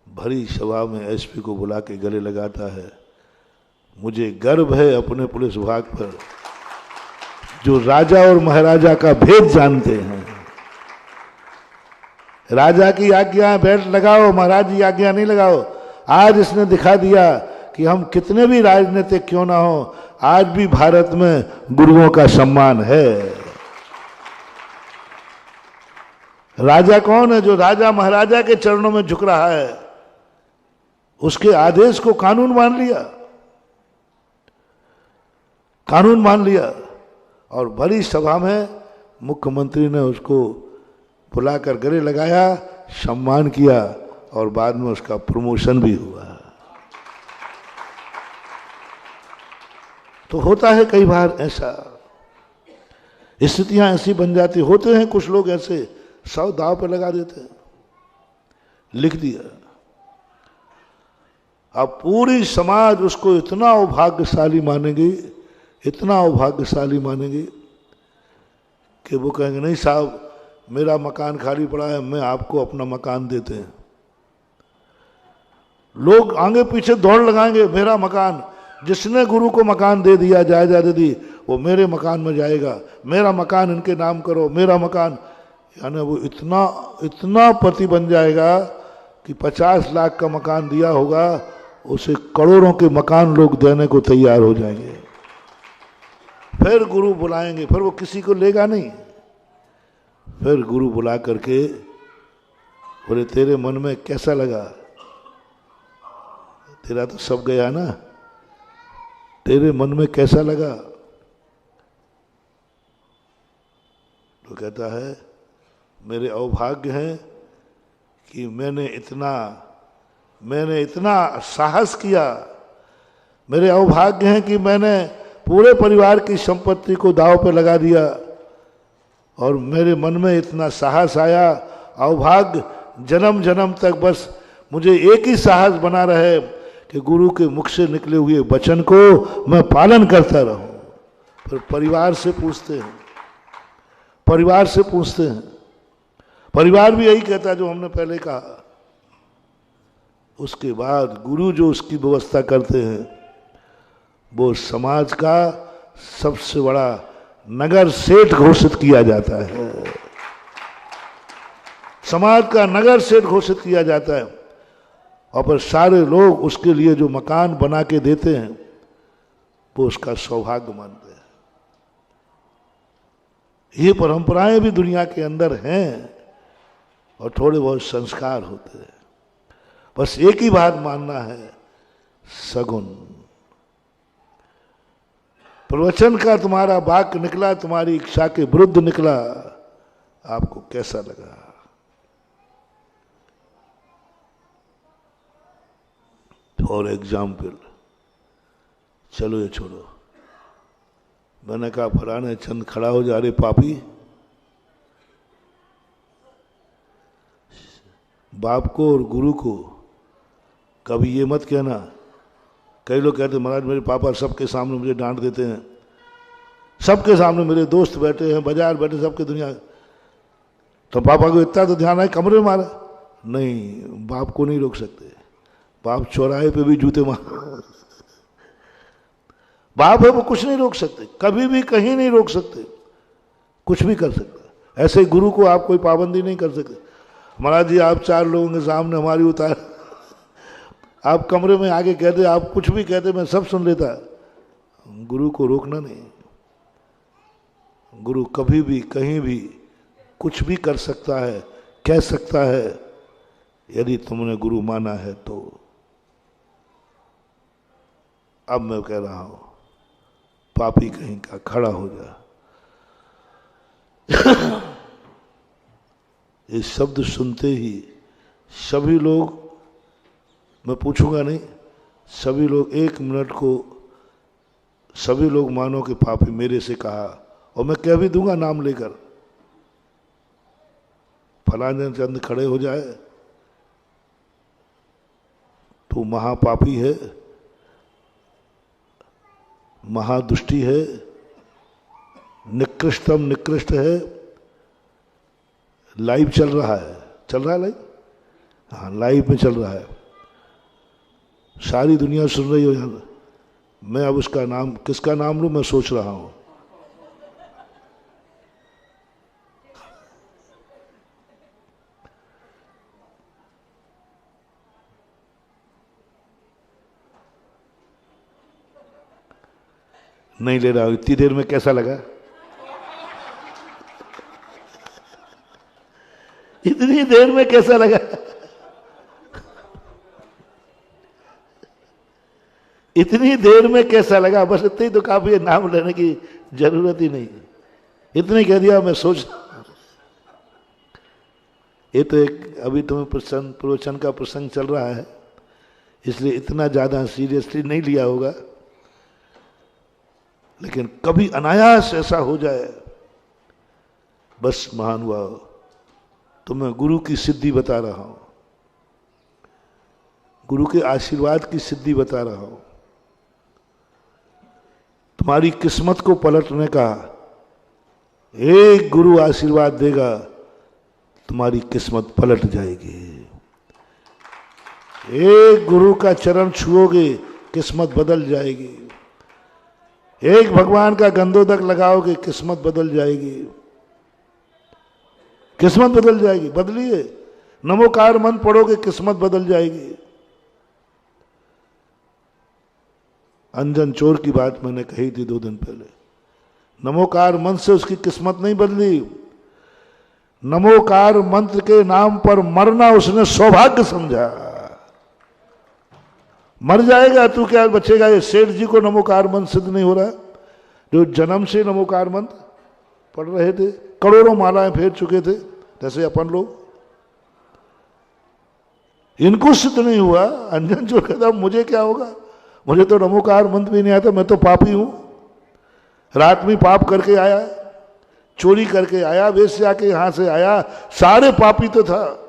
भरी सभा में एसपी को बुला के गले लगाता है, मुझे गर्व है अपने पुलिस विभाग पर जो राजा और महाराजा का भेद जानते हैं। राजा की आज्ञा बेल्ट लगाओ, महाराज की आज्ञा नहीं लगाओ। आज इसने दिखा दिया कि हम कितने भी राजनीतिक क्यों ना हो, आज भी भारत में गुरुओं का सम्मान है। राजा कौन है, जो राजा महाराजा के चरणों में झुक रहा है, उसके आदेश को कानून मान लिया, कानून मान लिया। और बड़ी सभा में मुख्यमंत्री ने उसको बुलाकर गले लगाया, सम्मान किया, और बाद में उसका प्रमोशन भी हुआ। तो होता है कई बार ऐसा, स्थितियां ऐसी बन जाती, होते हैं कुछ लोग ऐसे, सौ दांव पे लगा देते हैं, लिख दिया। अब पूरी समाज उसको इतना अभाग्यशाली मानेगी, इतना अभाग्यशाली मानेगी कि वो कहेंगे नहीं साहब मेरा मकान खाली पड़ा है, मैं आपको अपना मकान देते हैं। लोग आगे पीछे दौड़ लगाएंगे, मेरा मकान, जिसने गुरु को मकान दे दिया, जायदाद दे दी, वो मेरे मकान में जाएगा, मेरा मकान इनके नाम करो, मेरा मकान। यानी वो इतना इतना पति बन जाएगा कि 50 लाख का मकान दिया होगा, उसे करोड़ों के मकान लोग देने को तैयार हो जाएंगे। फिर गुरु बुलाएंगे, फिर वो किसी को लेगा नहीं, फिर गुरु बुला करके बोले तेरे मन में कैसा लगा, तेरा तो सब गया ना, तेरे मन में कैसा लगा। तो कहता है मेरे अवभाग्य हैं कि मैंने इतना साहस किया, मेरे अवभाग्य हैं कि मैंने पूरे परिवार की संपत्ति को दांव पे लगा दिया और मेरे मन में इतना साहस आया। अवभाग्य जन्म जन्म तक बस मुझे एक ही साहस बना रहे कि गुरु के मुख से निकले हुए वचन को मैं पालन करता रहूं। फिर परिवार से पूछते हैं, परिवार भी यही कहता है जो हमने पहले कहा। उसके बाद गुरु जो उसकी व्यवस्था करते हैं वो समाज का सबसे बड़ा नगर सेठ घोषित किया जाता है, समाज का नगर सेठ घोषित किया जाता है। और फिर सारे लोग उसके लिए जो मकान बना के देते हैं वो उसका सौभाग्य मानते हैं। ये परंपराएं भी दुनिया के अंदर हैं और थोड़े बहुत संस्कार होते हैं। बस एक ही बात मानना है, सगुन। प्रवचन का तुम्हारा वाक्य निकला, तुम्हारी इच्छा के विरुद्ध निकला, आपको कैसा लगा? फॉर एग्जाम्पल, चलो ये छोड़ो, मैंने कहा फलाने चंद खड़ा हो जा रहे पापी। बाप को और गुरु को कभी ये मत कहना। कई लोग कहते महाराज मेरे पापा सबके सामने मुझे डांट देते हैं, सबके सामने मेरे दोस्त बैठे हैं, बाजार बैठे, सबके दुनिया, तो पापा को इतना तो ध्यान है कमरे में मारा। नहीं, बाप को नहीं रोक सकते। बाप चौराहे पे भी जूते मार, बाप है वो कुछ नहीं रोक सकते, कभी भी कहीं नहीं रोक सकते, कुछ भी कर सकते। ऐसे गुरु को आप कोई पाबंदी नहीं कर सकते। महाराज जी आप 4 लोगों के सामने हमारी उतार, आप कमरे में आके कहते, आप कुछ भी कहते, मैं सब सुन लेता। गुरु को रोकना नहीं। गुरु कभी भी कहीं भी कुछ भी कर सकता है, कह सकता है, यदि तुमने गुरु माना है तो। अब मैं कह रहा हूं, पापी कहीं का खड़ा हो जा। ये शब्द सुनते ही सभी लोग, मैं पूछूंगा नहीं, सभी लोग 1 मिनट को सभी लोग मानो कि पापी मेरे से कहा, और मैं कह भी दूंगा नाम लेकर, फलाने चंद खड़े हो जाए तो महापापी है, महादुष्टि है, निकृष्टतम निकृष्ट है। लाइव चल रहा है लाइव, हाँ लाइव में चल रहा है, सारी दुनिया सुन रही हो। मैं अब उसका नाम, किसका नाम लूं, मैं सोच रहा हूं। नहीं ले रहा हूं। इतनी देर में कैसा लगा? इतनी देर में कैसा लगा? इतनी देर में कैसा लगा? बस इतनी तो काफी है, नाम लेने की जरूरत ही नहीं। इतने कह दिया, मैं सोच। ये तो एक अभी तुम्हें प्रवचन का प्रसंग चल रहा है, इसलिए इतना ज्यादा सीरियसली नहीं लिया होगा। लेकिन कभी अनायास ऐसा हो जाए, बस महानुभाव, तो मैं गुरु की सिद्धि बता रहा हूं, गुरु के आशीर्वाद की सिद्धि बता रहा हूं। तुम्हारी किस्मत को पलटने का एक गुरु आशीर्वाद देगा, तुम्हारी किस्मत पलट जाएगी। एक गुरु का चरण छुओगे, किस्मत बदल जाएगी। एक भगवान का गंधोदक लगाओगे, किस्मत बदल जाएगी। किस्मत बदल जाएगी। बदलिए, नमोकार मंत्र पढ़ोगे, किस्मत बदल जाएगी। अंजन चोर की बात मैंने कही थी 2 दिन पहले। नमोकार मंत्र से उसकी किस्मत नहीं बदली। नमोकार मंत्र के नाम पर मरना उसने सौभाग्य समझा। मर जाएगा तू, क्या बचेगा? ये सेठ जी को नमोकार मंत्र सिद्ध नहीं हो रहा, जो जन्म से नमोकार मंत्र, पढ़ रहे थे, करोड़ों मालाएं फेर चुके थे जैसे अपन लोग। इनको सिद्ध नहीं हुआ। अंजन जो कहता मुझे क्या होगा, मुझे तो नमोकार मंत्र भी नहीं आता, मैं तो पापी हूं। रात में पाप करके आया, चोरी करके आया, वेश्या के यहां से आया, सारे पापी तो था।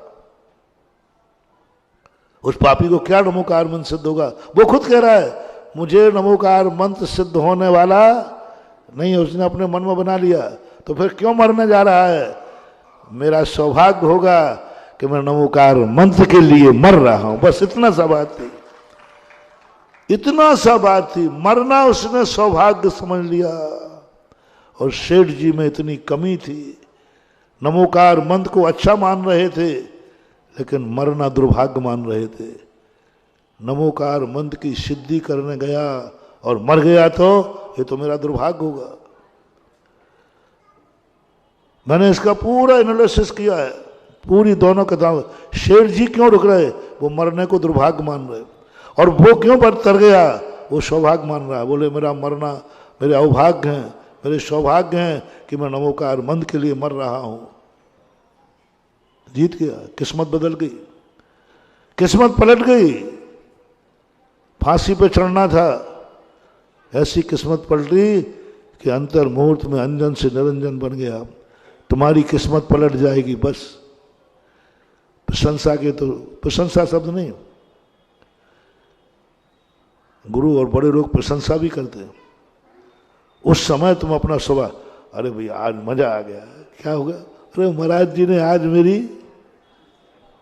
उस पापी को क्या नमोकार मंत्र सिद्ध होगा? वो खुद कह रहा है मुझे नमोकार मंत्र सिद्ध होने वाला नहीं है, उसने अपने मन में बना लिया। तो फिर क्यों मरने जा रहा है? मेरा सौभाग्य होगा कि मैं नमोकार मंत्र के लिए मर रहा हूं। बस इतना सा बात थी, इतना सा बात थी। मरना उसने सौभाग्य समझ लिया। और सेठ जी में इतनी कमी थी, नमोकार मंत्र को अच्छा मान रहे थे लेकिन मरना दुर्भाग्य मान रहे थे। नमोकार मंत्र की सिद्धि करने गया और मर गया तो ये तो मेरा दुर्भाग्य होगा। मैंने इसका पूरा एनालिसिस किया है, पूरी दोनों किताब। शेर जी क्यों रुक रहे? वो मरने को दुर्भाग्य मान रहे। और वो क्यों तर गया? वो सौभाग्य मान रहा है। बोले मेरा मरना मेरे अवभाग्य हैं, मेरे सौभाग्य हैं कि मैं नमोकार मंत्र के लिए मर रहा हूं। जीत गया, किस्मत बदल गई, किस्मत पलट गई। फांसी पे चढ़ना था, ऐसी किस्मत पलटी कि अंतर मुहूर्त में अंजन से निरंजन बन गया। तुम्हारी किस्मत पलट जाएगी बस। प्रशंसा के तो प्रशंसा शब्द नहीं, गुरु और बड़े लोग प्रशंसा भी करते हैं। उस समय तुम अपना स्वभाव, अरे भैया आज मजा आ गया, क्या हो गया? अरे महाराज जी ने आज मेरी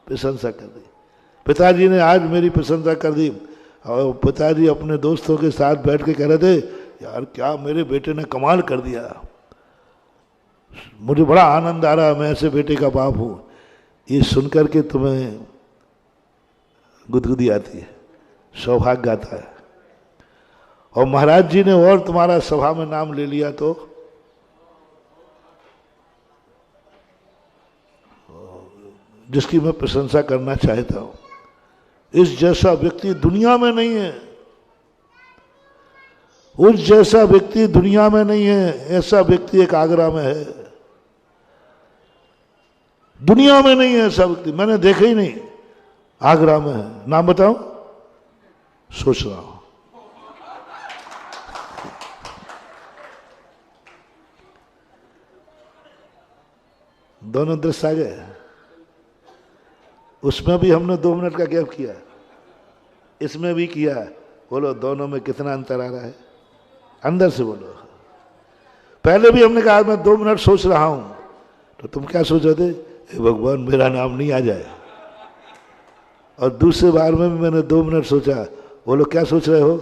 प्रशंसा कर दी, पिताजी ने आज मेरी प्रशंसा कर दी। और पिताजी अपने दोस्तों के साथ बैठ के कह रहे थे यार क्या मेरे बेटे ने कमाल कर दिया, मुझे बड़ा आनंद आ रहा है, मैं ऐसे बेटे का बाप हूं। ये सुनकर के तुम्हें गुदगुदी आती है, सौभाग्य आता है। और महाराज जी ने और तुम्हारा सभा में नाम ले लिया तो जिसकी मैं प्रशंसा करना चाहता हूं, इस जैसा व्यक्ति दुनिया में नहीं है, उस जैसा व्यक्ति दुनिया में नहीं है। ऐसा व्यक्ति एक आगरा में है, दुनिया में नहीं है ऐसा व्यक्ति, मैंने देखा ही नहीं, आगरा में है। नाम बताओ? सोच रहा हूं। दोनों दृश्य आ गए। उसमें भी हमने 2 मिनट का गैप किया, इसमें भी किया। बोलो दोनों में कितना अंतर आ रहा है? अंदर से बोलो। पहले भी हमने कहा मैं 2 मिनट सोच रहा हूं, तो तुम क्या सोच रहे थे? हे भगवान मेरा नाम नहीं आ जाए। और दूसरे बार में भी मैंने 2 मिनट सोचा। बोलो क्या सोच रहे हो?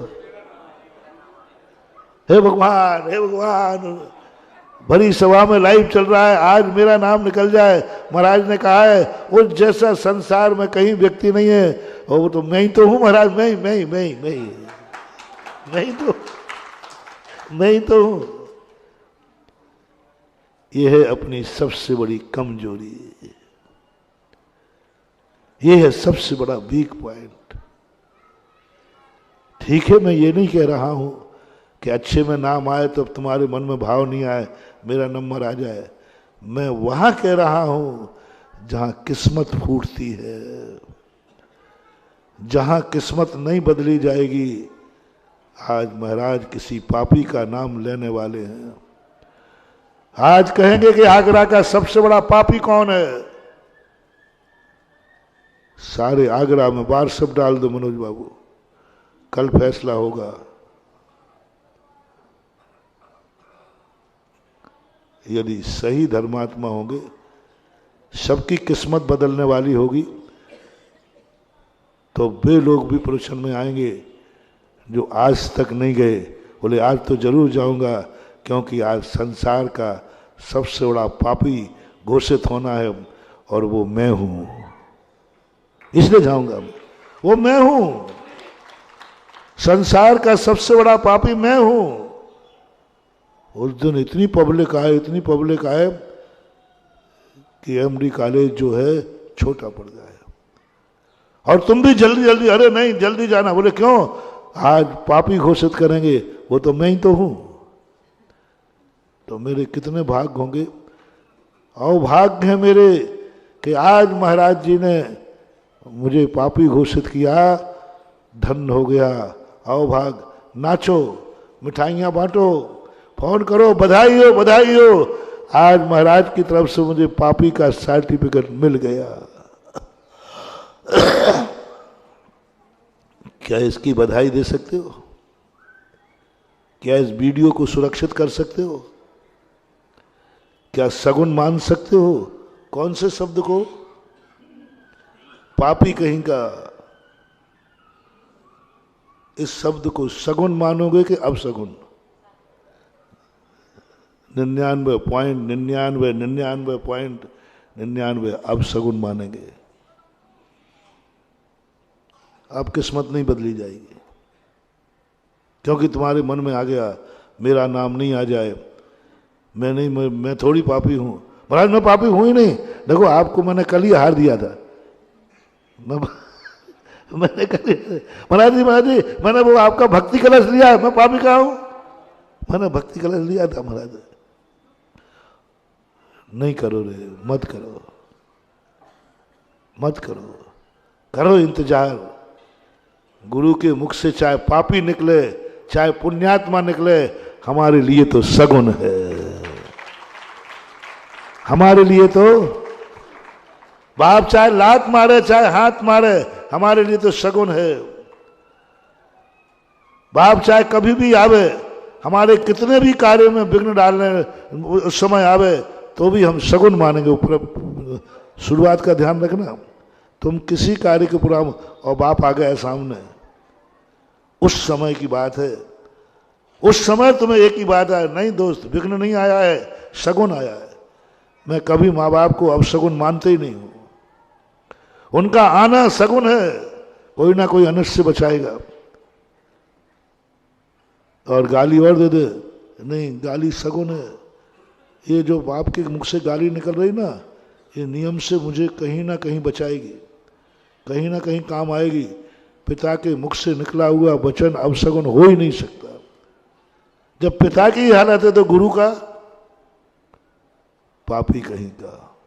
हे भगवान, हे भगवान, भरी सभा में लाइव चल रहा है, आज मेरा नाम निकल जाए। महाराज ने कहा है उस जैसा संसार में कहीं व्यक्ति नहीं है, और वो तो मैं ही तो हूं महाराज, मैं ही तो हूं। ये है अपनी सबसे बड़ी कमजोरी, ये है सबसे बड़ा वीक पॉइंट। ठीक है, मैं ये नहीं कह रहा हूं कि अच्छे में नाम आए तो तुम्हारे मन में भाव नहीं आए, मेरा नंबर आ जाए। मैं वहां कह रहा हूं जहां किस्मत फूटती है, जहां किस्मत नहीं बदली जाएगी। आज महाराज किसी पापी का नाम लेने वाले हैं। आज कहेंगे कि आगरा का सबसे बड़ा पापी कौन है? सारे आगरा में बार सब डाल दो मनोज बाबू, कल फैसला होगा। यदि सही धर्मात्मा होंगे, सबकी किस्मत बदलने वाली होगी, तो वे लोग भी प्रवचन में आएंगे जो आज तक नहीं गए। बोले आज तो जरूर जाऊंगा, क्योंकि आज संसार का सबसे बड़ा पापी घोषित होना है और वो मैं हूं, इसलिए जाऊंगा। वो मैं हूं, संसार का सबसे बड़ा पापी मैं हूं। उस दिन इतनी पब्लिक आए कि एमडी कॉलेज जो है छोटा पड़ जाए। और तुम भी जल्दी जल्दी, अरे नहीं जल्दी जाना। बोले क्यों? आज पापी घोषित करेंगे, वो तो मैं ही तो हूं। तो मेरे कितने भाग होंगे। अभाग्य है मेरे कि आज महाराज जी ने मुझे पापी घोषित किया, धन्य हो गया। अभाग, नाचो, मिठाइयाँ बांटो, फोन करो, बधाई हो बधाई हो, आज महाराज की तरफ से मुझे पापी का सर्टिफिकेट मिल गया। क्या इसकी बधाई दे सकते हो? क्या इस वीडियो को सुरक्षित कर सकते हो? क्या सगुन मान सकते हो? कौन से शब्द को? पापी कहीं का। इस शब्द को सगुन मानोगे कि अपसगुन? 99.99 अपसगुन मानेंगे। अब किस्मत नहीं बदली जाएगी, क्योंकि तुम्हारे मन में आ गया मेरा नाम नहीं आ जाए, मैं थोड़ी पापी हूं। महाराज मैं पापी हूं ही नहीं, देखो आपको मैंने कल ही हार दिया था। मैंने कल, महाराज जी मैंने वो आपका भक्ति कलश लिया, मैं पापी कहाँ हूं? मैंने भक्ति कलश लिया था महाराज। नहीं करो रे, मत करो, मत करो, करो इंतजार। गुरु के मुख से चाहे पापी निकले चाहे पुण्यात्मा निकले, हमारे लिए तो सगुन है। हमारे लिए तो बाप चाहे लात मारे चाहे हाथ मारे, हमारे लिए तो सगुन है। बाप चाहे कभी भी आवे, हमारे कितने भी कार्य में विघ्न डालने उस समय आवे, तो भी हम सगुन मानेंगे। ऊपर शुरुआत का ध्यान रखना, तुम किसी कार्य के पूरा और बाप आ गया सामने, उस समय की बात है। उस समय तुम्हें एक ही बात है, नहीं दोस्त विघ्न नहीं आया है, सगुन आया है। मैं कभी माँ बाप को अपसगुन मानते ही नहीं हूं। उनका आना सगुन है, कोई ना कोई अनिष्ट से बचाएगा। और गाली और दे दे, नहीं गाली सगुन है। ये जो बाप के मुख से गाली निकल रही ना, ये नियम से मुझे कहीं ना कहीं बचाएगी, कहीं ना कहीं काम आएगी। पिता के मुख से निकला हुआ वचन अपसगुन हो ही नहीं सकता। जब पिता की हालत है तो गुरु का पापी कहीं का।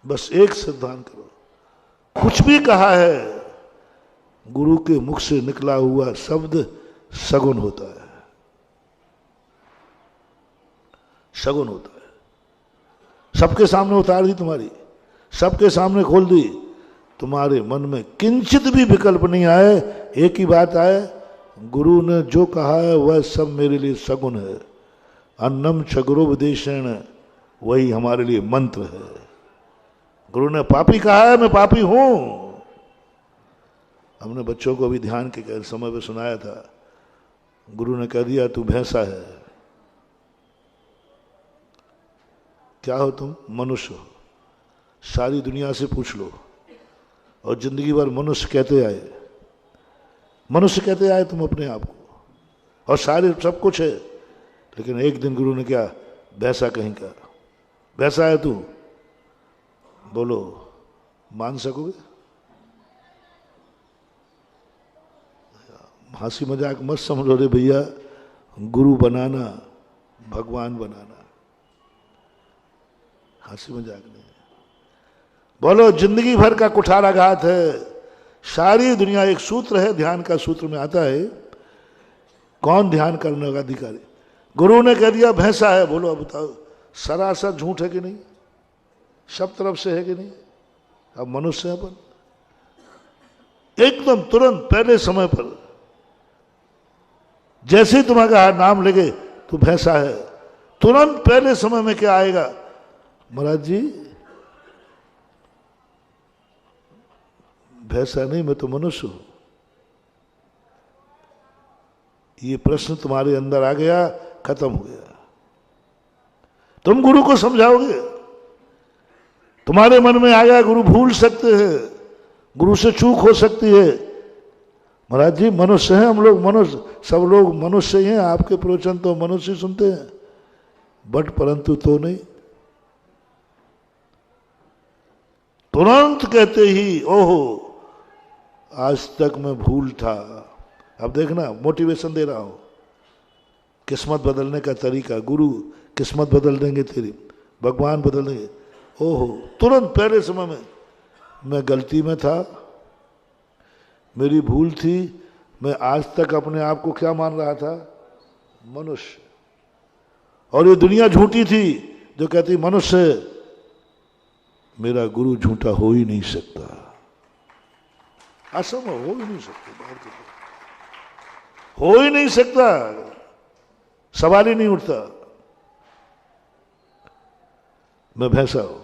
बस एक सिद्धांत करो, कुछ भी कहा है गुरु के मुख से निकला हुआ शब्द सगुन होता है, सगुन होता है। सबके सामने उतार दी तुम्हारी, सबके सामने खोल दी, तुम्हारे मन में किंचित भी विकल्प नहीं आए, एक ही बात आए, गुरु ने जो कहा है वह सब मेरे लिए सगुन है। अन्नम छगरोपदेशेन, वही हमारे लिए मंत्र है। गुरु ने पापी कहा है, मैं पापी हूं। हमने बच्चों को भी ध्यान के समय पे सुनाया था। गुरु ने कह दिया तू भैंसा है। क्या हो तुम? मनुष्य हो। सारी दुनिया से पूछ लो, और जिंदगी भर मनुष्य कहते आए, मनुष्य कहते आए तुम अपने आप को, और सारे सब कुछ है। लेकिन एक दिन गुरु ने क्या, भैंसा कहीं का, भैंसा है तू, बोलो मान सकोगे? हंसी मजाक मत समझो रे भैया, गुरु बनाना भगवान बनाना, हंसी मजाक नहीं। बोलो जिंदगी भर का कुठाराघात है। सारी दुनिया, एक सूत्र है ध्यान का, सूत्र में आता है कौन ध्यान करने का अधिकारी। गुरु ने कह दिया भैंसा है, बोलो अब बताओ सरासर झूठ है कि नहीं? सब तरफ से है कि नहीं? अब मनुष्य है अपन, एकदम तुरंत पहले समय पर जैसे ही तुम्हारा नाम लगे तो भैंसा है, तुरंत पहले समय में क्या आएगा? महाराज जी भैंसा नहीं, मैं तो मनुष्य हूं। ये प्रश्न तुम्हारे अंदर आ गया, खत्म हो गया। तुम गुरु को समझाओगे, तुम्हारे मन में आया गुरु भूल सकते हैं, गुरु से चूक हो सकती है। महाराज जी मनुष्य हैं हम लोग, मनुष्य सब लोग मनुष्य ही हैं। आपके प्रवचन तो मनुष्य सुनते हैं, बट परंतु तो नहीं। तुरंत कहते ही ओहो आज तक मैं भूल था, अब देखना, मोटिवेशन दे रहा हूं, किस्मत बदलने का तरीका, गुरु किस्मत बदल देंगे तेरी, भगवान बदल देंगे। ओहो, तुरंत पहले समय में मैं गलती में था, मेरी भूल थी, मैं आज तक अपने आप को क्या मान रहा था? मनुष्य। और ये दुनिया झूठी थी जो कहती मनुष्य, मेरा गुरु झूठा हो ही नहीं सकता, असंभव, हो ही नहीं सकता, हो ही नहीं सकता, सवाल ही नहीं उठता। मैं भैंसा हूं,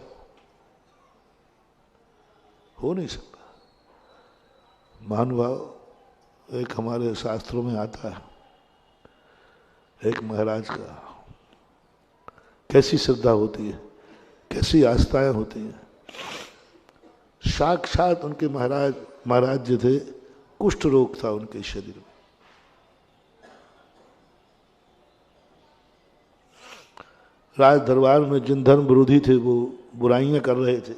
हो नहीं सकता। महानुभाव, एक हमारे शास्त्रों में आता है, एक महाराज का कैसी श्रद्धा होती है, कैसी आस्थाएं होती हैं। साक्षात उनके महाराज जो थे, कुष्ठ रोग था उनके शरीर में। राज दरबार में जिन धर्म विरोधी थे वो बुराइयां कर रहे थे,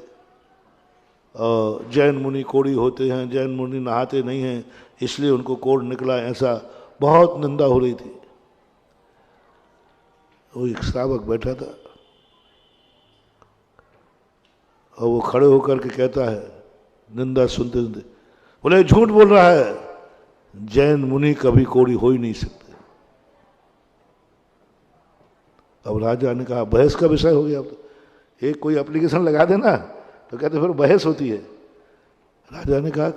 और जैन मुनि कोड़ी होते हैं, जैन मुनि नहाते नहीं हैं, इसलिए उनको कोढ़ निकला, ऐसा बहुत निंदा हो रही थी। वो एक श्रावक बैठा था और वो खड़े होकर के कहता है, निंदा सुनते सुनते, बोले झूठ बोल रहा है, जैन मुनि कभी कोड़ी हो ही नहीं सकते। अब राजा ने कहा, बहस का विषय हो गया, अब तो एक कोई एप्लीकेशन लगा देना तो कहते फिर बहस होती है। राजा ने कहा,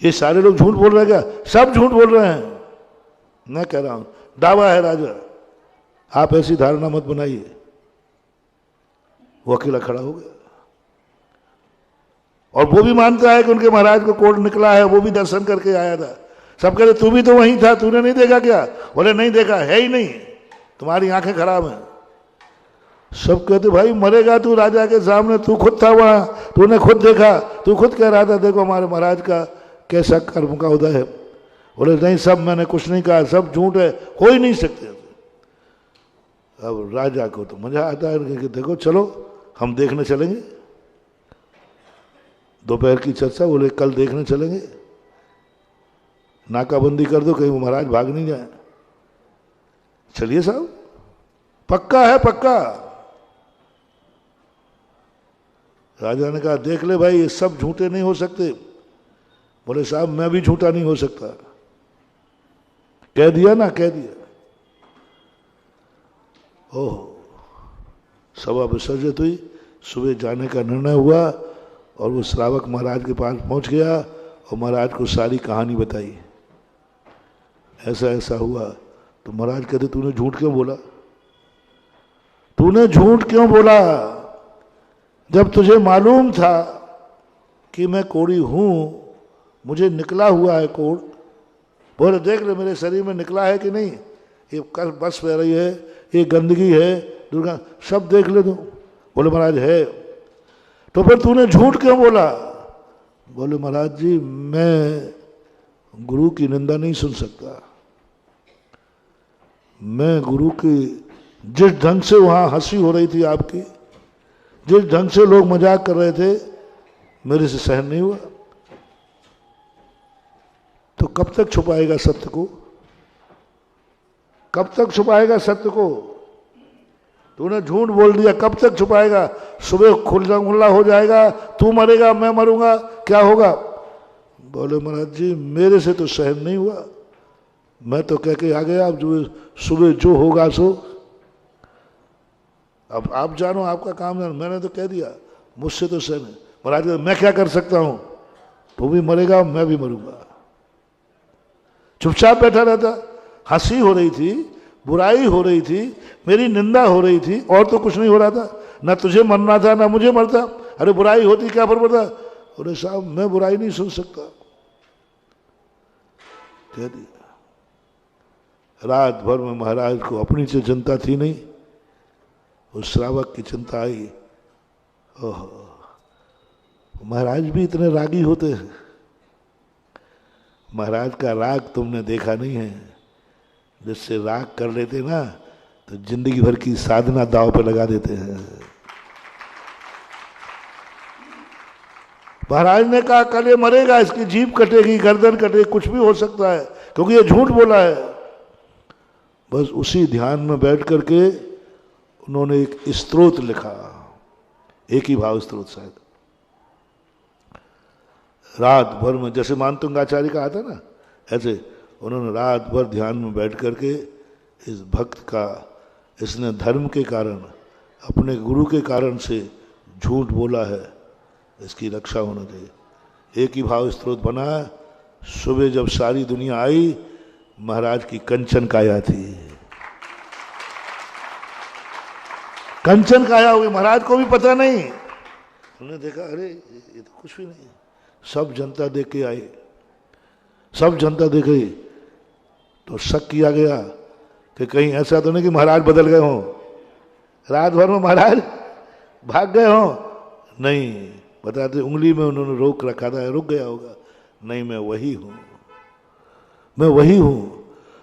ये सारे लोग झूठ बोल रहे हैं क्या? सब झूठ बोल रहे हैं। मैं कह रहा हूं, दावा है राजा, आप ऐसी धारणा मत बनाइए। वो अकेला खड़ा हो गया, और वो भी मानता है कि उनके महाराज को कोढ़ निकला है, वो भी दर्शन करके आया था। सब कहते तू भी तो वहीं था, तूने नहीं देखा क्या? बोले नहीं देखा, है ही नहीं, तुम्हारी आंखें खराब हैं। सब कहते भाई मरेगा तू राजा के सामने, तू खुद था वहां, तूने खुद देखा, तू खुद कह रहा था देखो हमारे महाराज का कैसा कर्म का उदय है। बोले नहीं, सब मैंने कुछ नहीं कहा, सब झूठ है, हो ही नहीं सकते। अब राजा को तो मजा आता है कि देखो चलो हम देखने चलेंगे। दोपहर की चर्चा, बोले कल देखने चलेंगे, नाकाबंदी कर दो कहीं वो महाराज भाग नहीं जाए। चलिए साहब, पक्का है, पक्का। राजा ने कहा देख ले भाई, ये सब झूठे नहीं हो सकते। बोले साहब मैं भी झूठा नहीं हो सकता। कह दिया ना, कह दिया। ओह, सभा विसर्जित हुई, सुबह जाने का निर्णय हुआ, और वो श्रावक महाराज के पास पहुंच गया और महाराज को सारी कहानी बताई, ऐसा ऐसा हुआ। तो महाराज कहते तूने झूठ क्यों बोला? तूने झूठ क्यों बोला जब तुझे मालूम था कि मैं कोढ़ी हूं, मुझे निकला हुआ है कोढ़। बोले देख ले मेरे शरीर में निकला है कि नहीं, ये बस बह रही है, ये गंदगी है, दुर्गा सब देख ले तू। बोले महाराज है। तो फिर तूने झूठ क्यों बोला? बोले महाराज जी मैं गुरु की निंदा नहीं सुन सकता। मैं गुरु की, जिस ढंग से वहां हंसी हो रही थी आपकी, जिस ढंग से लोग मजाक कर रहे थे, मेरे से सहन नहीं हुआ। तो कब तक छुपाएगा सत्य को? कब तक छुपाएगा सत्य को? तूने झूठ बोल दिया, कब तक छुपाएगा? सुबह खुल्ला हो जाएगा, तू मरेगा, मैं मरूंगा, क्या होगा? बोले महाराज जी मेरे से तो सहन नहीं हुआ, मैं तो कह के आ गया, अब जो सुबह जो होगा सो, अब आप जानो, आपका काम जानो, मैंने तो कह दिया, मुझसे तो सहन है। महाराज मैं क्या कर सकता हूं, तू भी मरेगा, मैं भी मरूंगा। चुपचाप बैठा रहता। हंसी हो रही थी, बुराई हो रही थी, मेरी निंदा हो रही थी, और तो कुछ नहीं हो रहा था। ना तुझे मरना था, ना मुझे मरता। अरे बुराई होती क्या फर्क पड़ता? अरे साहब मैं बुराई नहीं सुन सकता, कह दिया। रात भर में महाराज को अपनी से चिंता थी नहीं, उस श्रावक की चिंता आई। ओह, महाराज भी इतने रागी होते हैं। महाराज का राग तुमने देखा नहीं है। जिससे राग कर लेते ना तो जिंदगी भर की साधना दांव पर लगा देते हैं। महाराज ने कहा कल ये मरेगा, इसकी जीभ कटेगी, गर्दन कटेगी, कुछ भी हो सकता है क्योंकि ये झूठ बोला है। बस उसी ध्यान में बैठ करके उन्होंने एक स्तोत्र लिखा, एक ही भाव स्तोत्र शायद, रात भर में, जैसे मानतुंगाचार्य का आता ना, ऐसे उन्होंने रात भर ध्यान में बैठ करके इस भक्त का, इसने धर्म के कारण, अपने गुरु के कारण से झूठ बोला है, इसकी रक्षा होना चाहिए। एक ही भाव स्तोत्र बना। सुबह जब सारी दुनिया आई, महाराज की कंचन काया थी, कंचन काया हो गई, महाराज को भी पता नहीं। उन्होंने देखा अरे ये तो कुछ भी नहीं, सब जनता देख के आई, सब जनता देख गई, तो शक किया गया कि कहीं ऐसा तो नहीं कि महाराज बदल गए हों, रात भर में महाराज भाग गए हों। नहीं, बताते उंगली में उन्होंने रोक रखा था, रुक गया होगा। नहीं, मैं वही हूं, मैं वही हूं।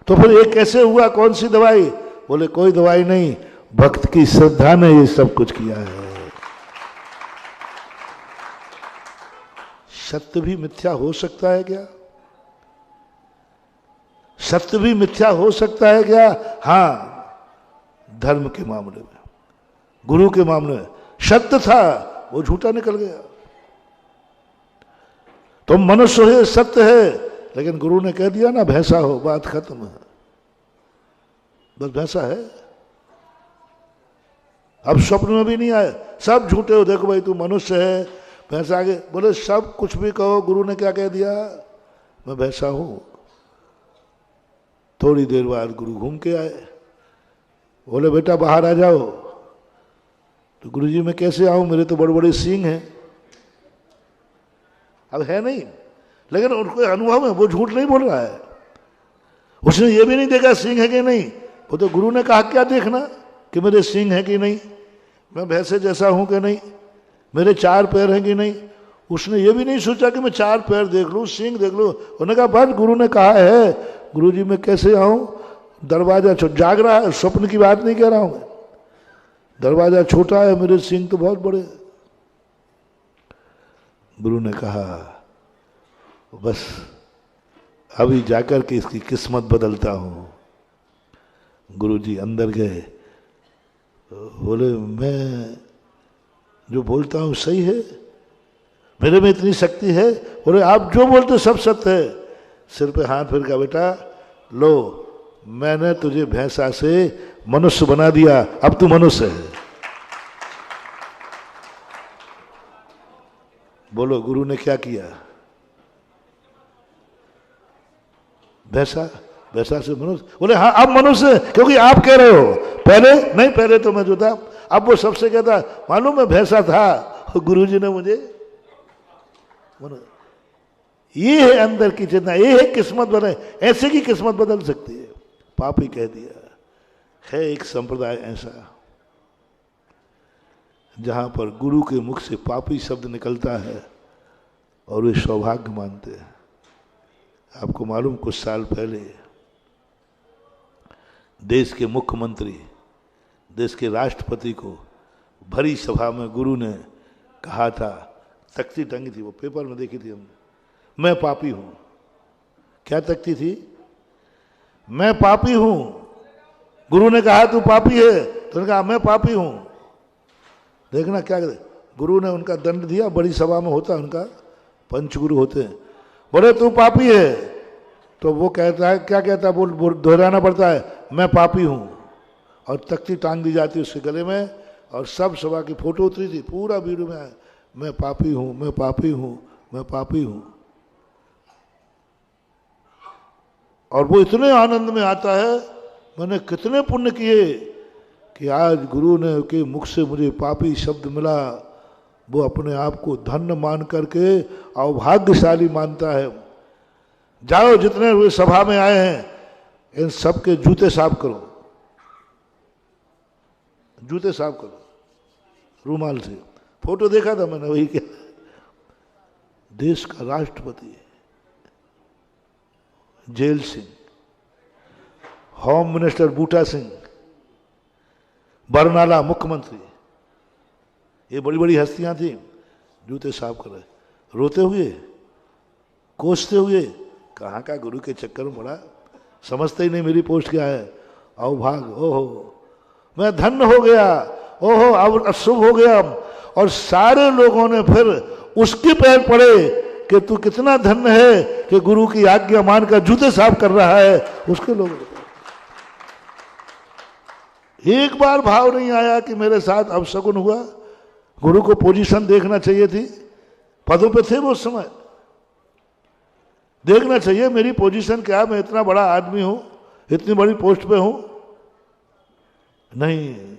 तो फिर ये कैसे हुआ, कौन सी दवाई? बोले कोई दवाई नहीं, भक्त की श्रद्धा ने ये सब कुछ किया है। सत्य भी मिथ्या हो सकता है क्या? सत्य भी मिथ्या हो सकता है क्या? हाँ, धर्म के मामले में, गुरु के मामले में सत्य था, वो झूठा निकल गया। तुम मनुष्य है, सत्य है, लेकिन गुरु ने कह दिया ना भैंसा हो, बात खत्म है, बस भैंसा है। अब स्वप्न में भी नहीं आए, सब झूठे हो, देखो भाई तू मनुष्य है, भैंसा आगे बोले सब कुछ भी कहो, गुरु ने क्या कह दिया, मैं भैंसा हूं। थोड़ी देर बाद गुरु घूम के आए, बोले बेटा बाहर आ जाओ। तो गुरु जी मैं कैसे आऊं, मेरे तो बड़े बड़े सींग हैं। अब है नहीं, लेकिन उनको अनुभव है, वो झूठ नहीं बोल रहा है। उसने ये भी नहीं देखा सींग है कि नहीं, वो तो गुरु ने कहा क्या देखना कि मेरे सींग है कि नहीं, मैं भैंसे जैसा हूं कि नहीं, मेरे 4 पैर हैं कि नहीं। उसने ये भी नहीं सोचा कि मैं 4 पैर देख लूं, सींग देख लूं। उन्होंने कहा बस गुरु ने कहा है, गुरु जी मैं कैसे आऊं, दरवाजा जाग रहा है, स्वप्न की बात नहीं कह रहा हूं मैं, दरवाजा छोटा है, मेरे सींग तो बहुत बड़े। गुरु ने कहा बस अभी जाकर के इसकी किस्मत बदलता हूं। गुरु जी अंदर गए, बोले मैं जो बोलता हूं सही है, मेरे में इतनी शक्ति है। बोले आप जो बोलते सब सत्य है। सिर पे हाथ फिर का, बेटा लो मैंने तुझे भैंसा से मनुष्य बना दिया, अब तू मनुष्य है। बोलो गुरु ने क्या किया, भैंसा, भैंसा से मनुष्य। बोले हाँ अब मनुष्य, क्योंकि आप कह रहे हो, पहले नहीं, पहले तो मैं जो था, अब वो सबसे कहता मालूम मैं भैंसा था, गुरु जी ने मुझे। ये है अंदर की चेतना, ये है किस्मत बने, ऐसे की किस्मत बदल सकती है। पापी कह दिया है एक संप्रदाय ऐसा जहां पर गुरु के मुख से पापी शब्द निकलता है और वे सौभाग्य मानते हैं। आपको मालूम कुछ साल पहले देश के मुख्यमंत्री, देश के राष्ट्रपति को भरी सभा में गुरु ने कहा था, तख्ती टंगी थी, वो पेपर में देखी थी हमने, मैं पापी हूं। क्या तख्ती थी, मैं पापी हूं। गुरु ने कहा तू पापी है, तो उन्होंने कहा मैं पापी हूं। देखना क्या कहते, गुरु ने उनका दंड दिया, बड़ी सभा में होता है उनका, पंचगुरु होते हैं। बोले तू पापी है, तो वो कहता है, क्या कहता है, बोल दोहराना पड़ता है, मैं पापी हूं, और तख्ती टांग दी जाती है उसके गले में, और सब सभा की फोटो उतरी थी, पूरा वीडियो में आया, मैं पापी हूं, मैं पापी हूं, मैं पापी हूं। और वो इतने आनंद में आता है, मैंने कितने पुण्य किए कि आज गुरु ने के मुख से मुझे पापी शब्द मिला। वो अपने आप को धन्य मान करके अभाग्यशाली मानता है। जाओ जितने वे सभा में आए हैं, इन सबके जूते साफ करो, जूते साफ करो रूमाल से। फोटो देखा था मैंने, वही क्या, देश का राष्ट्रपति जेल सिंह, होम मिनिस्टर बूटा सिंह, बरनाला मुख्यमंत्री, ये बड़ी बड़ी हस्तियां थी, जूते साफ कर रहे। रोते हुए, कोसते हुए, कहाँ का गुरु के चक्कर में पड़ा, समझते ही नहीं मेरी पोस्ट क्या है, आओ भाग, ओहो मैं धन्य हो गया, ओहो अब शुभ हो गया। और सारे लोगों ने फिर उसके पैर पड़े कि तू कितना धन्य है कि गुरु की आज्ञा मानकर जूते साफ कर रहा है। उसके लोग एक बार भाव नहीं आया कि मेरे साथ अपशगुन हुआ। गुरु को पोजीशन देखना चाहिए थी, पदों पे थे वो उस समय, देखना चाहिए मेरी पोजीशन क्या, मैं इतना बड़ा आदमी हूं, इतनी बड़ी पोस्ट पे हूं। नहीं,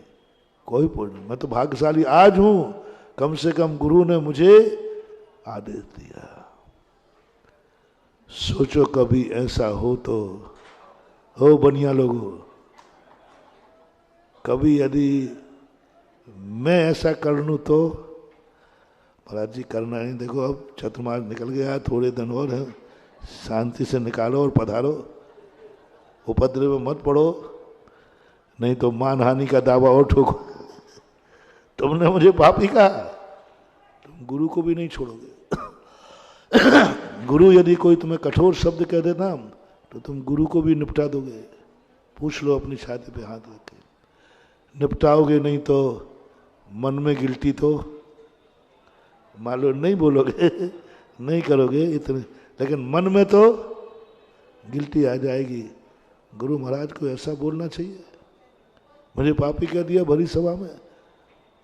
कोई पोस्ट, मैं तो भाग्यशाली आज हूं, कम से कम गुरु ने मुझे आदेश दिया। सोचो कभी ऐसा हो तो, हो बनिया लोगों, कभी यदि मैं ऐसा कर लूं तो। महाराज जी करना नहीं, देखो अब चतुर्मास निकल गया, थोड़े दिन और हैं, शांति से निकालो और पधारो, उपद्रव में मत पड़ो, नहीं तो मानहानि का दावा और ठोको। तुमने मुझे पापी कहा, तुम गुरु को भी नहीं छोड़ोगे। गुरु यदि कोई तुम्हें कठोर शब्द कह देता तो तुम गुरु को भी निपटा दोगे। पूछ लो अपनी छाती पे हाथ रख के, निपटाओगे नहीं तो मन में गिल्टी तो मान लो नहीं बोलोगे, नहीं करोगे इतने, लेकिन मन में तो गिल्टी आ जाएगी। गुरु महाराज को ऐसा बोलना चाहिए, मुझे पापी कह दिया भरी सभा में,